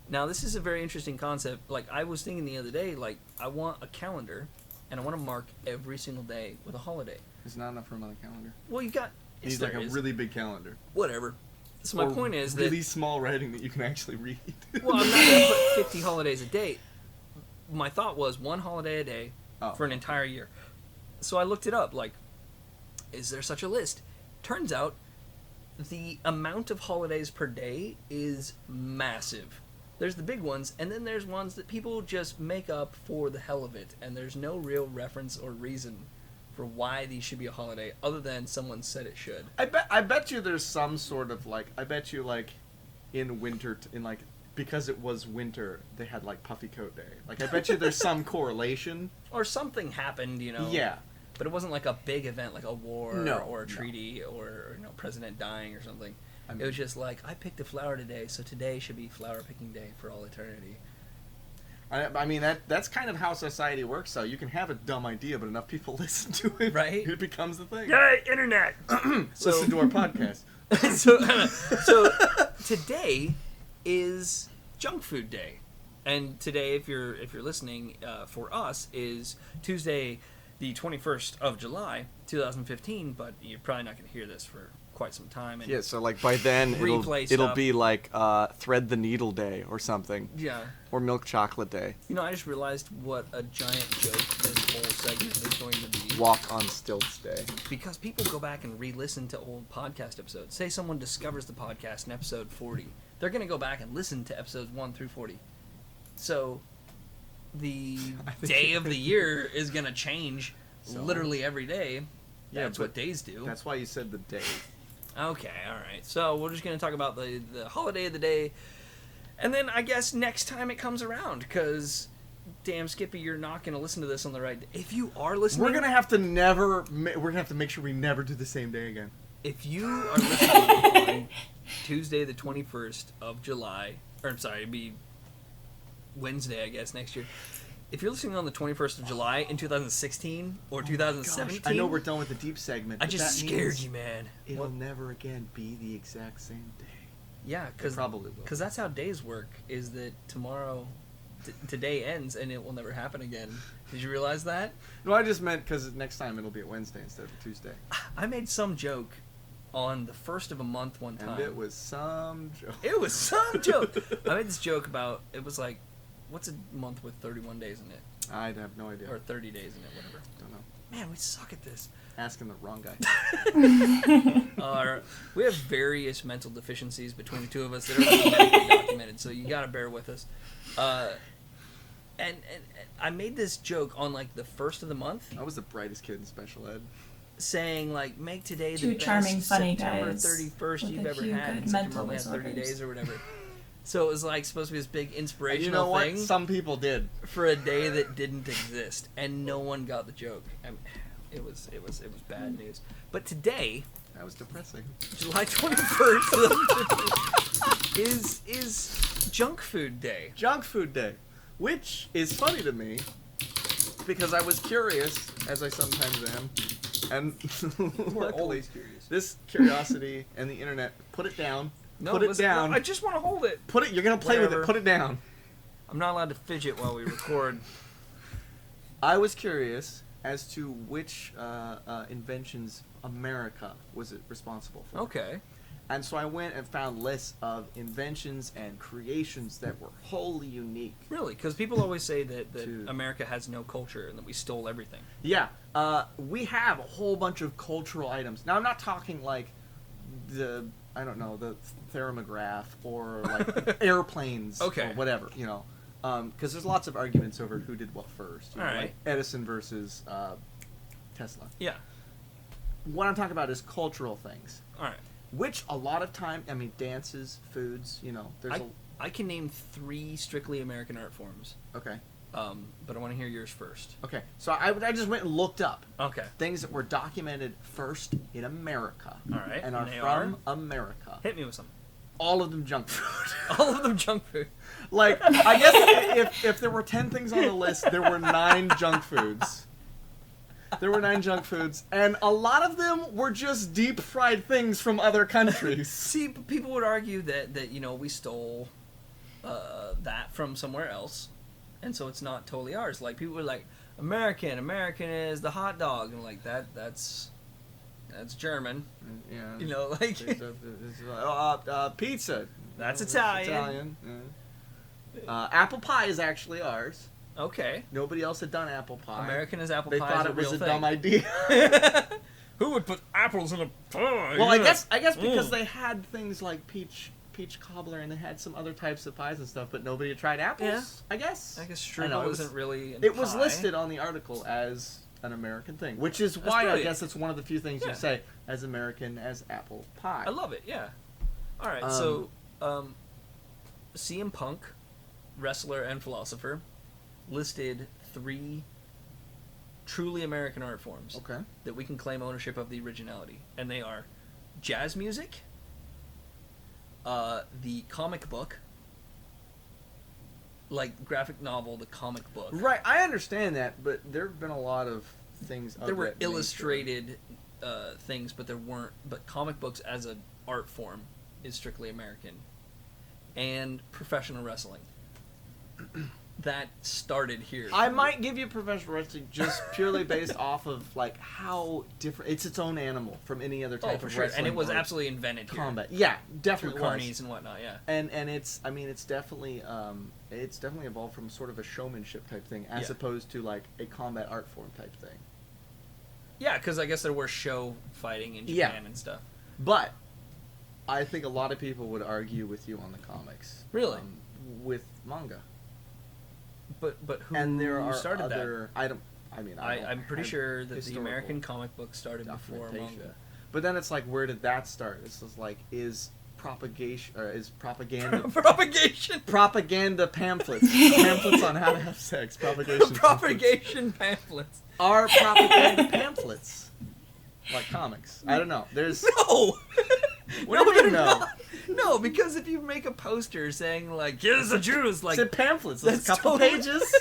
Now, this is a very interesting concept. Like, I was thinking the other day, like, I want a calendar, and I want to mark every single day with a holiday. There's not enough room on the calendar. Well, you got... You need like a really big calendar. Whatever. So my Or point is really that... small writing that you can actually read. Well, I'm not going to put 50 holidays a day. My thought was one holiday a day Oh. for an entire year. So I looked it up, like, is there such a list? Turns out the amount of holidays per day is massive. There's the big ones, and then there's ones that people just make up for the hell of it, and there's no real reference or reason for why these should be a holiday, other than someone said it should. I bet you there's some sort of like in winter because it was winter they had like puffy coat day. Like I bet you there's some correlation. Or something happened, Yeah. But it wasn't like a big event, like a war No, or a no. treaty or president dying or something. I mean- It was just like, I picked a flower today, so today should be flower picking day for all eternity. I mean that's kind of how society works. So you can have a dumb idea, but enough people listen to it, Right. It becomes the thing. Yay, internet! Listen to our podcast. so today is junk food day, and today, if you're listening, for us is Tuesday, the 21st of July, 2015. But you're probably not going to hear this for quite some time. And Yeah, so like by then Replay it'll stuff. be like Thread the Needle Day or something, yeah, or Milk Chocolate Day, I just realized what a giant joke this whole segment is going to be. Walk on Stilts Day. Because people go back and re-listen to old podcast episodes. Say someone discovers the podcast in episode 40. They're going to go back and listen to episodes 1 through 40. So the I think day of the year is going to change So- literally every day. Yeah, That's but what days do. That's why you said the day. Okay, all right. So we're just going to talk about the holiday of the day. And then I guess next time it comes around, because damn, Skippy, you're not going to listen to this on the right day. If you are listening... We're gonna have to make sure we never do the same day again. If you are listening on Tuesday the 21st of July, or I'm sorry, it'd be Wednesday, I guess, next year. If you're listening on the 21st of July in 2016 or 2017, I know we're done with the deep segment. I but just that scared means you, man. It'll What? never again be the exact same day. Yeah, It probably will. because that's how days work, is that tomorrow, today ends and it will never happen again. Did you realize that? No, I just meant because next time it'll be a Wednesday instead of a Tuesday. I made some joke on the first of a month one time. And it was some joke. It was some joke. I made this joke about, it was like, what's a month with 31 days in it? I'd have no idea. Or 30 days in it, whatever. Don't know. Man, we suck at this. Asking the wrong guy. We have various mental deficiencies between the two of us that are medically documented, so you gotta bear with us. and I made this joke on like the first of the month, I was the brightest kid in special ed. saying like, make today Two the best charming, funny September guys 31st with you've a ever few had. good And September mental only had 30 disorders. days or whatever. So it was like supposed to be this big And inspirational you know what? thing Some people did. for a day that didn't exist, and no one got the joke. It was bad news. But today, That was depressing. July 21st, is Junk Food Day. Junk Food Day, which is funny to me because I was curious, as I sometimes am, and We're luckily, always curious. this curiosity and the internet put it down. No, put it listen, down. no, I just want to hold it. Put it. You're gonna play with Whatever. it. Put it down. I'm not allowed to fidget while we record. I was curious as to which inventions America was it responsible for. Okay. And so I went and found lists of inventions and creations that were wholly unique. Really? Because people always say that To- America has no culture and that we stole everything. Yeah, we have a whole bunch of cultural items. Now I'm not talking like the the thermograph or like airplanes Okay. or whatever, because there's lots of arguments over who did what first. All right. Like Edison versus Tesla. Yeah. What I'm talking about is cultural things, All right. which a lot of time, dances, foods, there's I can name 3 strictly American art forms, okay. but I want to hear yours first. Okay, so I just went and looked up Okay. things that were documented first in America. All right, And are and they from America. Hit me with some. All of them junk food. All of them junk food. Like, I guess if there were 10 things on the list, there were 9 junk foods. There were 9 junk foods, and a lot of them were just deep fried things from other countries. See, people would argue that we stole that from somewhere else, and so it's not totally ours. Like people were like, American is the hot dog, and like that's German. Yeah. Like Pizza. That's It's Italian. Yeah. Apple pie is actually ours. Okay. Nobody else had done apple pie. American as apple They pie thought is it was real a thing. dumb idea. Who would put apples in a pie? Well, I guess because Mm. they had things like peach cobbler and they had some other types of pies and stuff, but nobody had tried apples. Yeah. I guess. I guess I know, strudel it was- isn't really. It was pie. listed on the article as an American thing, which is why I brilliant. guess it's one of the few things Yeah. you say as American as apple pie. I love it. Yeah. All right. So, CM Punk, wrestler and philosopher, listed 3 truly American art forms Okay. that we can claim ownership of the originality, and they are jazz music, the comic book, like graphic novel, the comic book. Right, I understand that, but there have been a lot of things. Of There were that nature. illustrated things, but there weren't. But comic books as an art form is strictly American, and professional wrestling. That started here. I might give you professional wrestling just purely based off of like how different it's its own animal from any other type for of sure, wrestling. and it was or absolutely invented here combat. Yeah, through definitely was. carnies and whatnot. Yeah. And it's definitely evolved from sort of a showmanship type thing as Yeah. opposed to like a combat art form type thing. Yeah, because I guess there were show fighting in Yeah. Japan and stuff. But I think a lot of people would argue with you on the comics. Really? With manga. But who And there are started other that? I'm pretty have sure that the historical American comic book started before documentation. manga. But then it's like, where did that start? It's just like, is propaganda Propagation. propaganda pamphlets on how to have sex propagation Propagation pamphlets. are propaganda pamphlets like comics? I don't know. There's No. What do you mean, they're no? not. No, because if you make a poster saying like "Here's the Jews," like it's pamphlets. It's a that's couple totally- pages.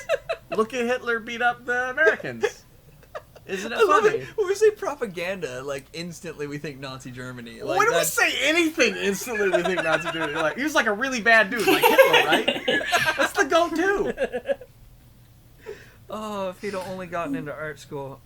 Look at Hitler beat up the Americans. Isn't it I love funny? it. When we say propaganda, like instantly we think Nazi Germany. Like, When we that's- say anything, instantly we think Nazi Germany. Like he was like a really bad dude, like Hitler, right? That's the go-to. Oh, if he'd only gotten into art school.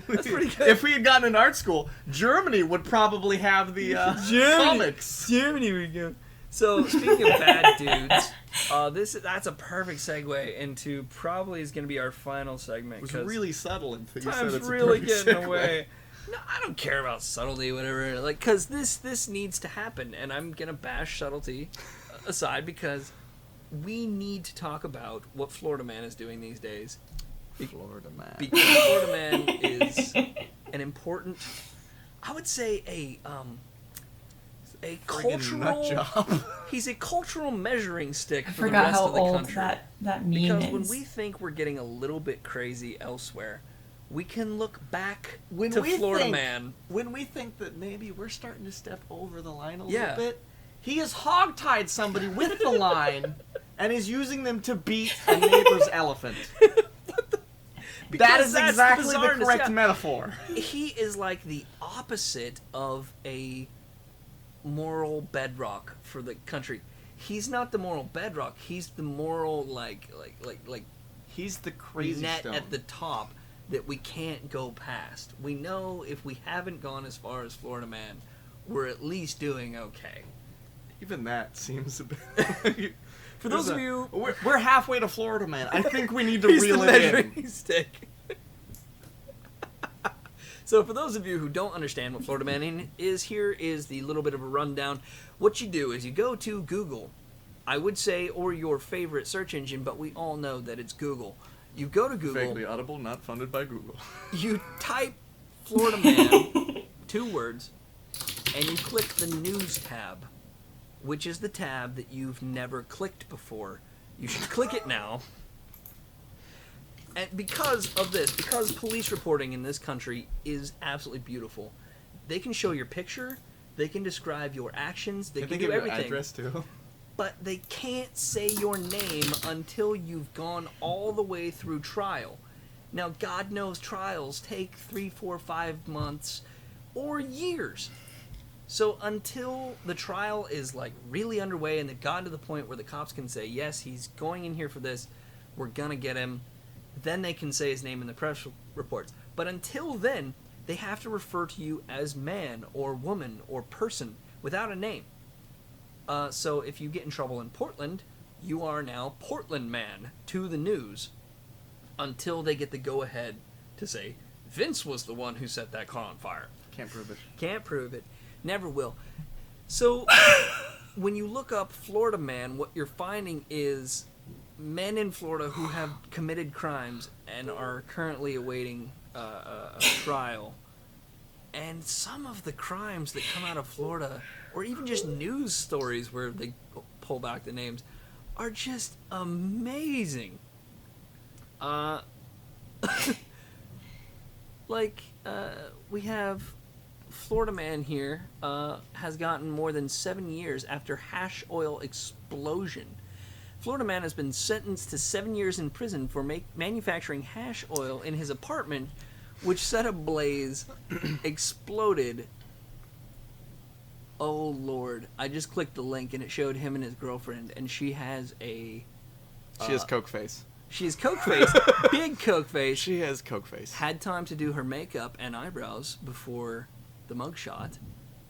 That's pretty good. If we had gotten in art school, Germany would probably have the comics. Germany we go. So speaking of bad dudes, that's a perfect segue into probably is going to be our final segment. It was 'cause really subtle until you said time's it's really a perfect getting segue. away. No, I don't care about subtlety, whatever. Like, cause this needs to happen, and I'm gonna bash subtlety aside because we need to talk about what Florida Man is doing these days. Florida man. Because Florida Man is an important, I would say a Friggin' nut cultural. job. He's a cultural measuring stick I for the forgot rest how of the old country. that meme Because is. when we think we're getting a little bit crazy elsewhere, we can look back When to we Florida think- Man. When we think that maybe we're starting to step over the line a Yeah. little bit, he has hogtied somebody with the line and is using them to beat a neighbor's elephant. That Because is that's exactly the bizarreness, correct yeah. metaphor. He is like the opposite of a moral bedrock for the country. He's not the moral bedrock. He's the moral like He's the crazy net stone. at the top that we can't go past. We know if we haven't gone as far as Florida Man, we're at least doing okay. Even that seems a bit. For those of you, we're halfway to Florida Man. I think we need to he's reel the it in. measuring stick. So for those of you who don't understand what Florida Man is, here is the little bit of a rundown. What you do is you go to Google, I would say, or your favorite search engine, but we all know that it's Google. You go to Google, Vaguely audible, not funded by Google. you type Florida Man, 2 words, and you click the news tab, which is the tab that you've never clicked before. You should click it now. And because of this, because police reporting in this country is absolutely beautiful, they can show your picture, they can describe your actions, they can do everything. Address too. But they can't say your name until you've gone all the way through trial. Now, God knows trials take 3, 4, 5 months or years. So until the trial is like really underway and they've gotten to the point where the cops can say, yes, he's going in here for this, we're gonna get him, then they can say his name in the press reports. But until then, they have to refer to you as man or woman or person without a name. So if you get in trouble in Portland, you are now Portland Man to the news until they get the go-ahead to say, Vince was the one who set that car on fire. Can't prove it. Can't prove it. Never will. So when you look up Florida Man, what you're finding is men in Florida who have committed crimes and are currently awaiting a trial. And some of the crimes that come out of Florida, or even just news stories where they pull back the names, are just amazing. We have Florida Man here has gotten more than 7 years after hash oil explosion. Florida Man has been sentenced to 7 years in prison for manufacturing hash oil in his apartment, which set ablaze, exploded. Oh Lord! I just clicked the link and it showed him and his girlfriend, and she has a. She has coke face. She has coke face, big coke face. She has coke face. Had time to do her makeup and eyebrows before the mugshot.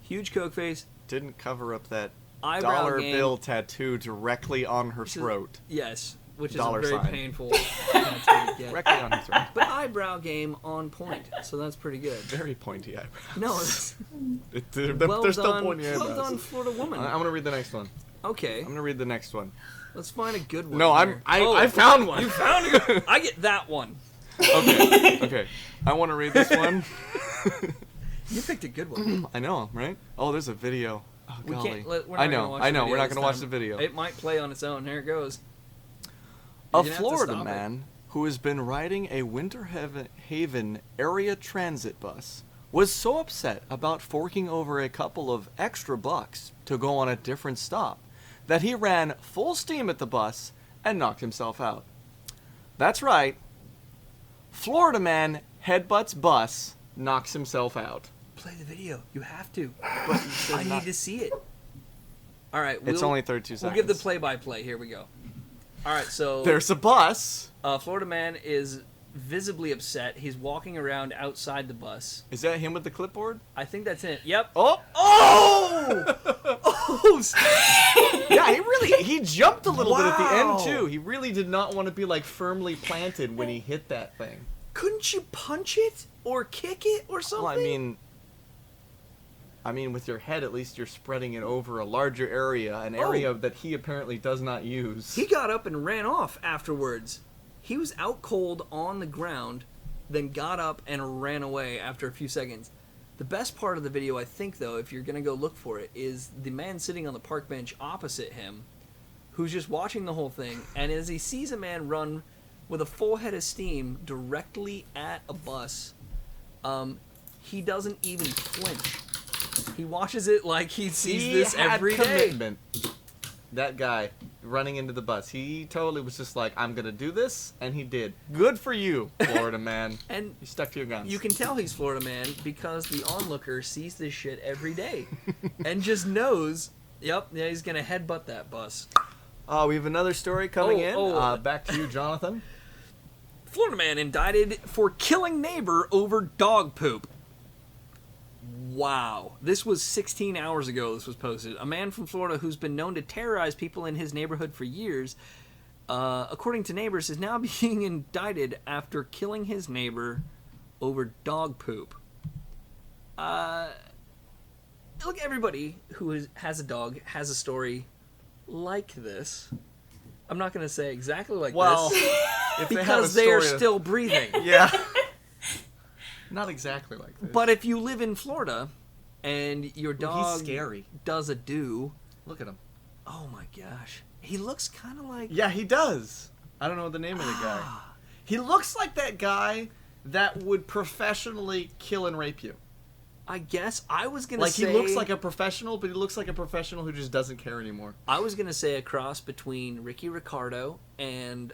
Huge coke face. Didn't cover up that Eyebrow dollar game. bill tattoo directly on her Which is- throat. Yes, which is Dollar a very sign. painful tattoo to get. Directly on her throat. But eyebrow game on point, so that's pretty good. Very pointy eyebrows. No, it's They're well still done. pointy eyebrows. Well done, Florida woman. I'm gonna read the next one. Okay, I'm gonna read the next one. let's find a good one. No, here. I found one. You found it. I get that one. Okay. I want to read this one. You picked a good one. I know, right? Oh, there's a video. Oh, We golly. can't. We're not I gonna know. watch I the know. video We're not this gonna watch time. the video. It might play on its own. Here it goes. A You're gonna have to Florida stop it. man who has been riding a Winter Haven area transit bus was so upset about forking over a couple of extra bucks to go on a different stop that he ran full steam at the bus and knocked himself out. That's right. Florida man headbutts bus, knocks himself out. Play the video. You have to. But he says I not- need to see it. All right. It's only 32 We'll seconds. give the play-by-play. Here we go. All right. So There's a bus. Florida man is visibly upset. He's walking around outside the bus. Is that him with the clipboard? I think that's it. Yep. Oh! Oh! Yeah, he jumped a little bit at the Wow. end too. He really did not want to be like firmly planted when he hit that thing. Couldn't you punch it or kick it or something? Well, I mean, I mean, with your head, at least you're spreading it over a larger area, an area that he apparently does not use. He got up and ran off afterwards. He was out cold on the ground, then got up and ran away after a few seconds. The best part of the video, I think, though, if you're going to go look for it, is the man sitting on the park bench opposite him, who's just watching the whole thing, and as he sees a man run with a full head of steam directly at a bus, he doesn't even flinch. He watches it like he sees this every day. Commitment. That guy running into the bus, he totally was just like, I'm going to do this, and he did. Good for you, Florida man. And you stuck to your guns. You can tell he's Florida man because the onlooker sees this shit every day and just knows, yep, yeah, he's going to headbutt that bus. We have another story coming in. Back to you, Jonathan. Florida man indicted for killing neighbor over dog poop. Wow. This was 16 hours ago this was posted. A man from Florida who's been known to terrorize people in his neighborhood for years, according to neighbors, is now being indicted after killing his neighbor over dog poop. Look, everybody who has a dog has a story like this. I'm not going to say exactly like this. If because they are still breathing. Yeah. Not exactly like this. But if you live in Florida and your dog he's scary. does a do, Look at him. oh my gosh, he looks kind of like Yeah, he does. I don't know the name of the guy. He looks like that guy that would professionally kill and rape you. I guess I was gonna say He looks like a professional, but he looks like a professional who just doesn't care anymore. I was gonna say a cross between Ricky Ricardo and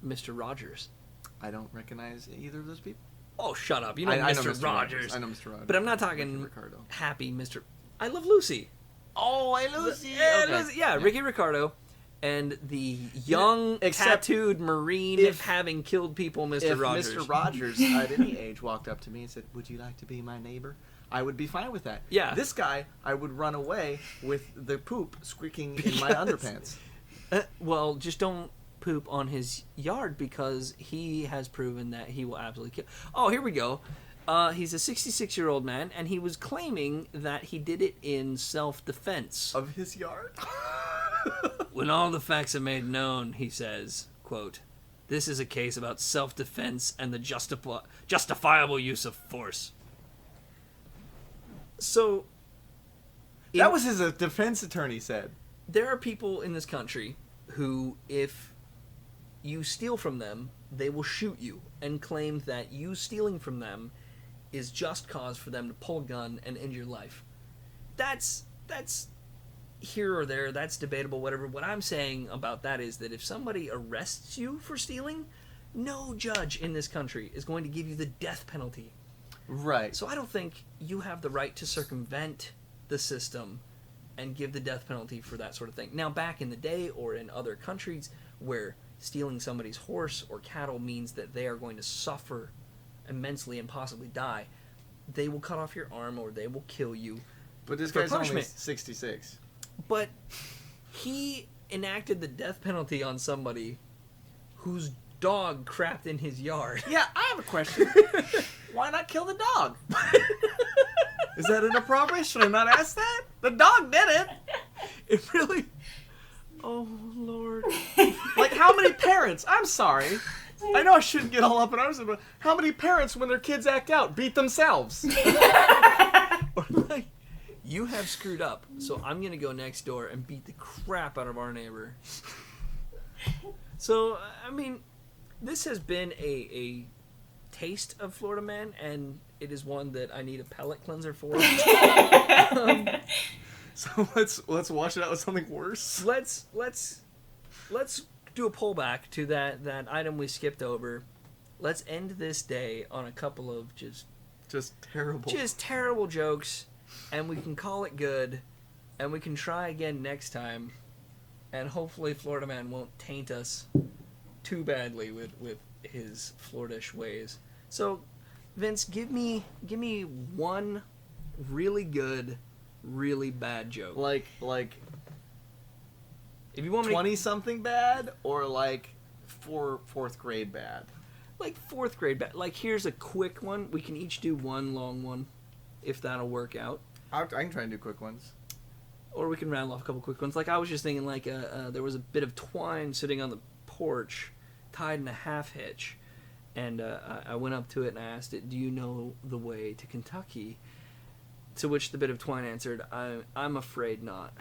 Mr. Rogers. I don't recognize either of those people. Oh, shut up! You know I know Mr. Rogers. I know Mr. Rogers. But I'm not talking Ricky Ricardo. happy Mr. I love Lucy. Oh, hey Lucy. Yeah, Okay. Lucy, yeah, Ricky Ricardo. And the young, Except tattooed Marine having killed people, Mr. If Rogers. Mr. Rogers at any age walked up to me and said, "Would you like to be my neighbor?" I would be fine with that. Yeah. This guy, I would run away with the poop squeaking in my underpants. Well, just don't poop on his yard because he has proven that he will absolutely kill. Oh, here we go. He's a 66-year-old man, and he was claiming that he did it in self-defense. Of his yard? When all the facts are made known, he says, quote, "This is a case about self-defense and the justifiable use of force." So, That was his defense attorney said. there are people in this country who, if you steal from them, they will shoot you and claim that you stealing from them is just cause for them to pull a gun and end your life. That's here or there, that's debatable, whatever. What I'm saying about that is that if somebody arrests you for stealing, no judge in this country is going to give you the death penalty. Right. So I don't think you have the right to circumvent the system and give the death penalty for that sort of thing. Now, back in the day or in other countries where stealing somebody's horse or cattle means that they are going to suffer immensely and possibly die, they will cut off your arm or they will kill you. But this for guy's only punishment. 66. But he enacted the death penalty on somebody whose dog crapped in his yard. Yeah, I have a question. Why not kill the dog? Is that inappropriate? Should I not ask that? The dog did it. It really... Oh, Lord. Like, how many parents? I'm sorry. I know I shouldn't get all up in arms, but how many parents, when their kids act out, beat themselves? Or like, you have screwed up, so I'm going to go next door and beat the crap out of our neighbor. So, I mean, this has been a taste of Florida Man, and it is one that I need a palate cleanser for. So let's wash it out with something worse. Let's do a pullback to that item we skipped over. Let's end this day on a couple of just terrible jokes, and we can call it good, and we can try again next time, and hopefully Florida Man won't taint us too badly with his Florida-ish ways. So, Vince, give me one really good, really bad joke. Like If you want me to, 20-something bad, or like fourth grade bad? like 4th grade bad. Like, here's a quick one. We can each do one long one, if that'll work out. I can try and do quick ones. Or we can rattle off a couple quick ones. Like I was just thinking, like there was a bit of twine sitting on the porch, tied in a half hitch, and I went up to it and I asked it, "Do you know the way to Kentucky?" To which the bit of twine answered, "I'm afraid not."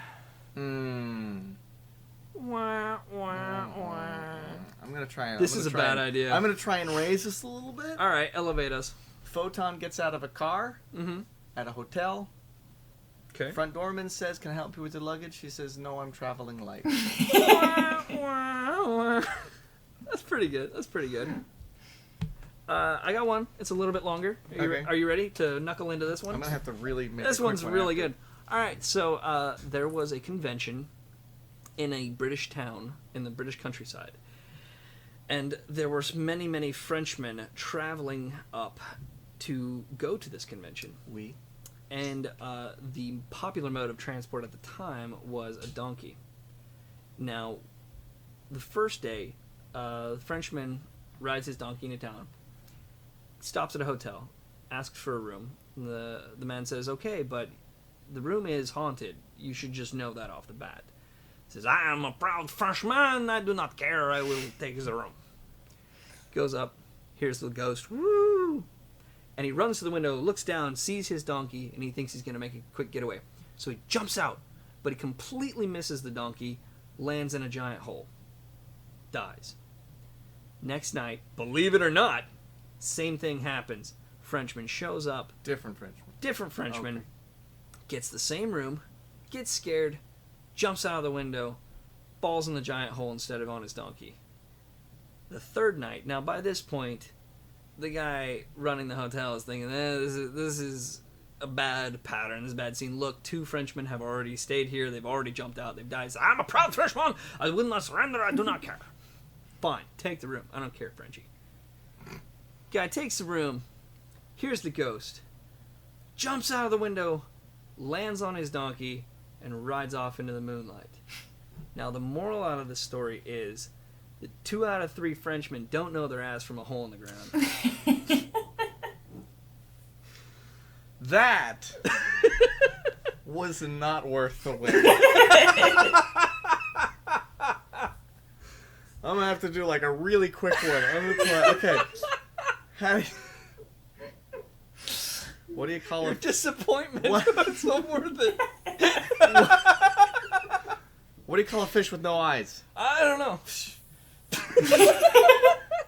Wah, wah, wah. I'm gonna try and. This is a bad idea. I'm gonna try and raise this a little bit. All right, elevate us. Photon gets out of a car at a hotel. Okay. Front doorman says, "Can I help you with your luggage?" She says, "No, I'm traveling light." That's pretty good. That's pretty good. I got one. It's a little bit longer. Are you ready to knuckle into this one? I'm gonna have to really make This a quick one's one really after. good. All right, so there was a convention in a British town in the British countryside, and there were many, many Frenchmen traveling up to go to this convention. We. And the popular mode of transport at the time was a donkey. Now, the first day, the Frenchman rides his donkey into town, stops at a hotel, asks for a room. The man says, "Okay, but the room is haunted. You should just know that off the bat." He says, "I am a proud Frenchman. I do not care. I will take the room." Goes up, hears the ghost. Woo! And he runs to the window, looks down, sees his donkey, and he thinks he's going to make a quick getaway. So he jumps out, but he completely misses the donkey, lands in a giant hole, dies. Next night, believe it or not, same thing happens. Frenchman shows up, Different Frenchman. okay. Gets the same room, gets scared, jumps out of the window, falls in the giant hole instead of on his donkey. The third night, now by this point, the guy running the hotel is thinking, this is a bad pattern, this is a bad scene. Look, 2 Frenchmen have already stayed here, they've already jumped out, they've died. "I'm a proud Frenchman, I will not surrender, I do not care." Fine, take the room, I don't care, Frenchie. Guy takes the room, here's the ghost, jumps out of the window, lands on his donkey, and rides off into the moonlight. Now, the moral out of the story is that 2 out of 3 Frenchmen don't know their ass from a hole in the ground. That was not worth the wait. I'm gonna have to do like a really quick one. Okay. What do you call Your it? disappointment What? was so worth it. What do you call a fish with no eyes? I don't know.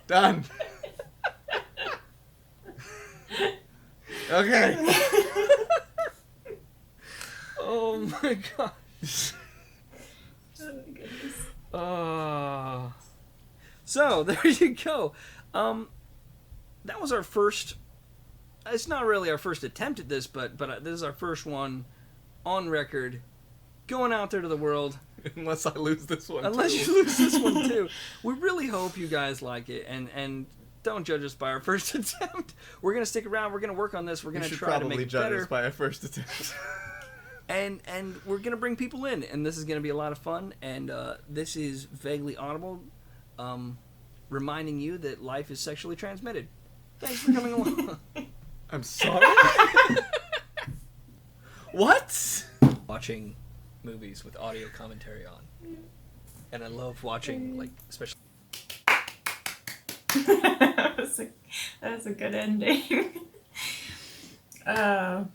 Done. Okay. Oh my god. Oh my goodness. So there you go. That was our first. It's not really our first attempt at this, but this is our first one on record, going out there to the world. Unless I lose this one. Unless too. you lose this one too. We really hope you guys like it, and don't judge us by our first attempt. We're gonna stick around. We're gonna work on this. We're You gonna should try to probably make it judge better. us by our first attempt. And we're gonna bring people in, and this is gonna be a lot of fun. And this is Vaguely Audible, reminding you that life is sexually transmitted. Thanks for coming along. I'm sorry. What? Watching movies with audio commentary on, and I love watching, like, especially. that was a good ending. I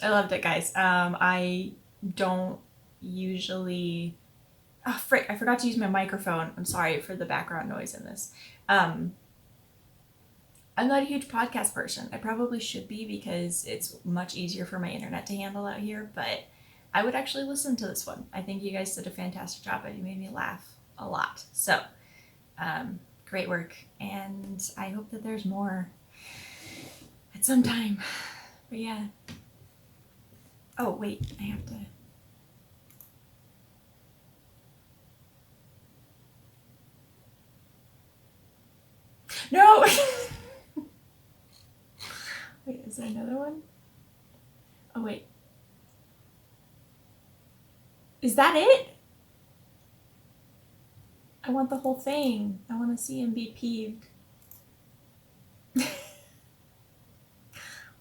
loved it, guys. I don't usually. Oh, frick! I forgot to use my microphone. I'm sorry for the background noise in this. I'm not a huge podcast person. I probably should be because it's much easier for my internet to handle out here, but I would actually listen to this one. I think you guys did a fantastic job, and you made me laugh a lot. So, great work, and I hope that there's more at some time. But yeah. Oh, wait, I have to... No! Wait, is there another one? Oh, wait. Is that it? I want the whole thing. I want to see him be peeved.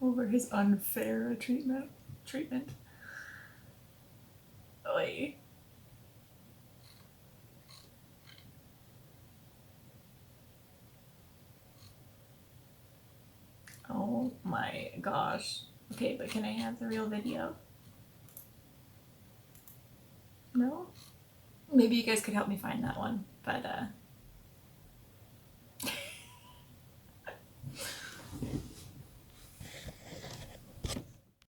Over his unfair treatment. boy. Oh my gosh. Okay, but can I have the real video? No? Maybe you guys could help me find that one, but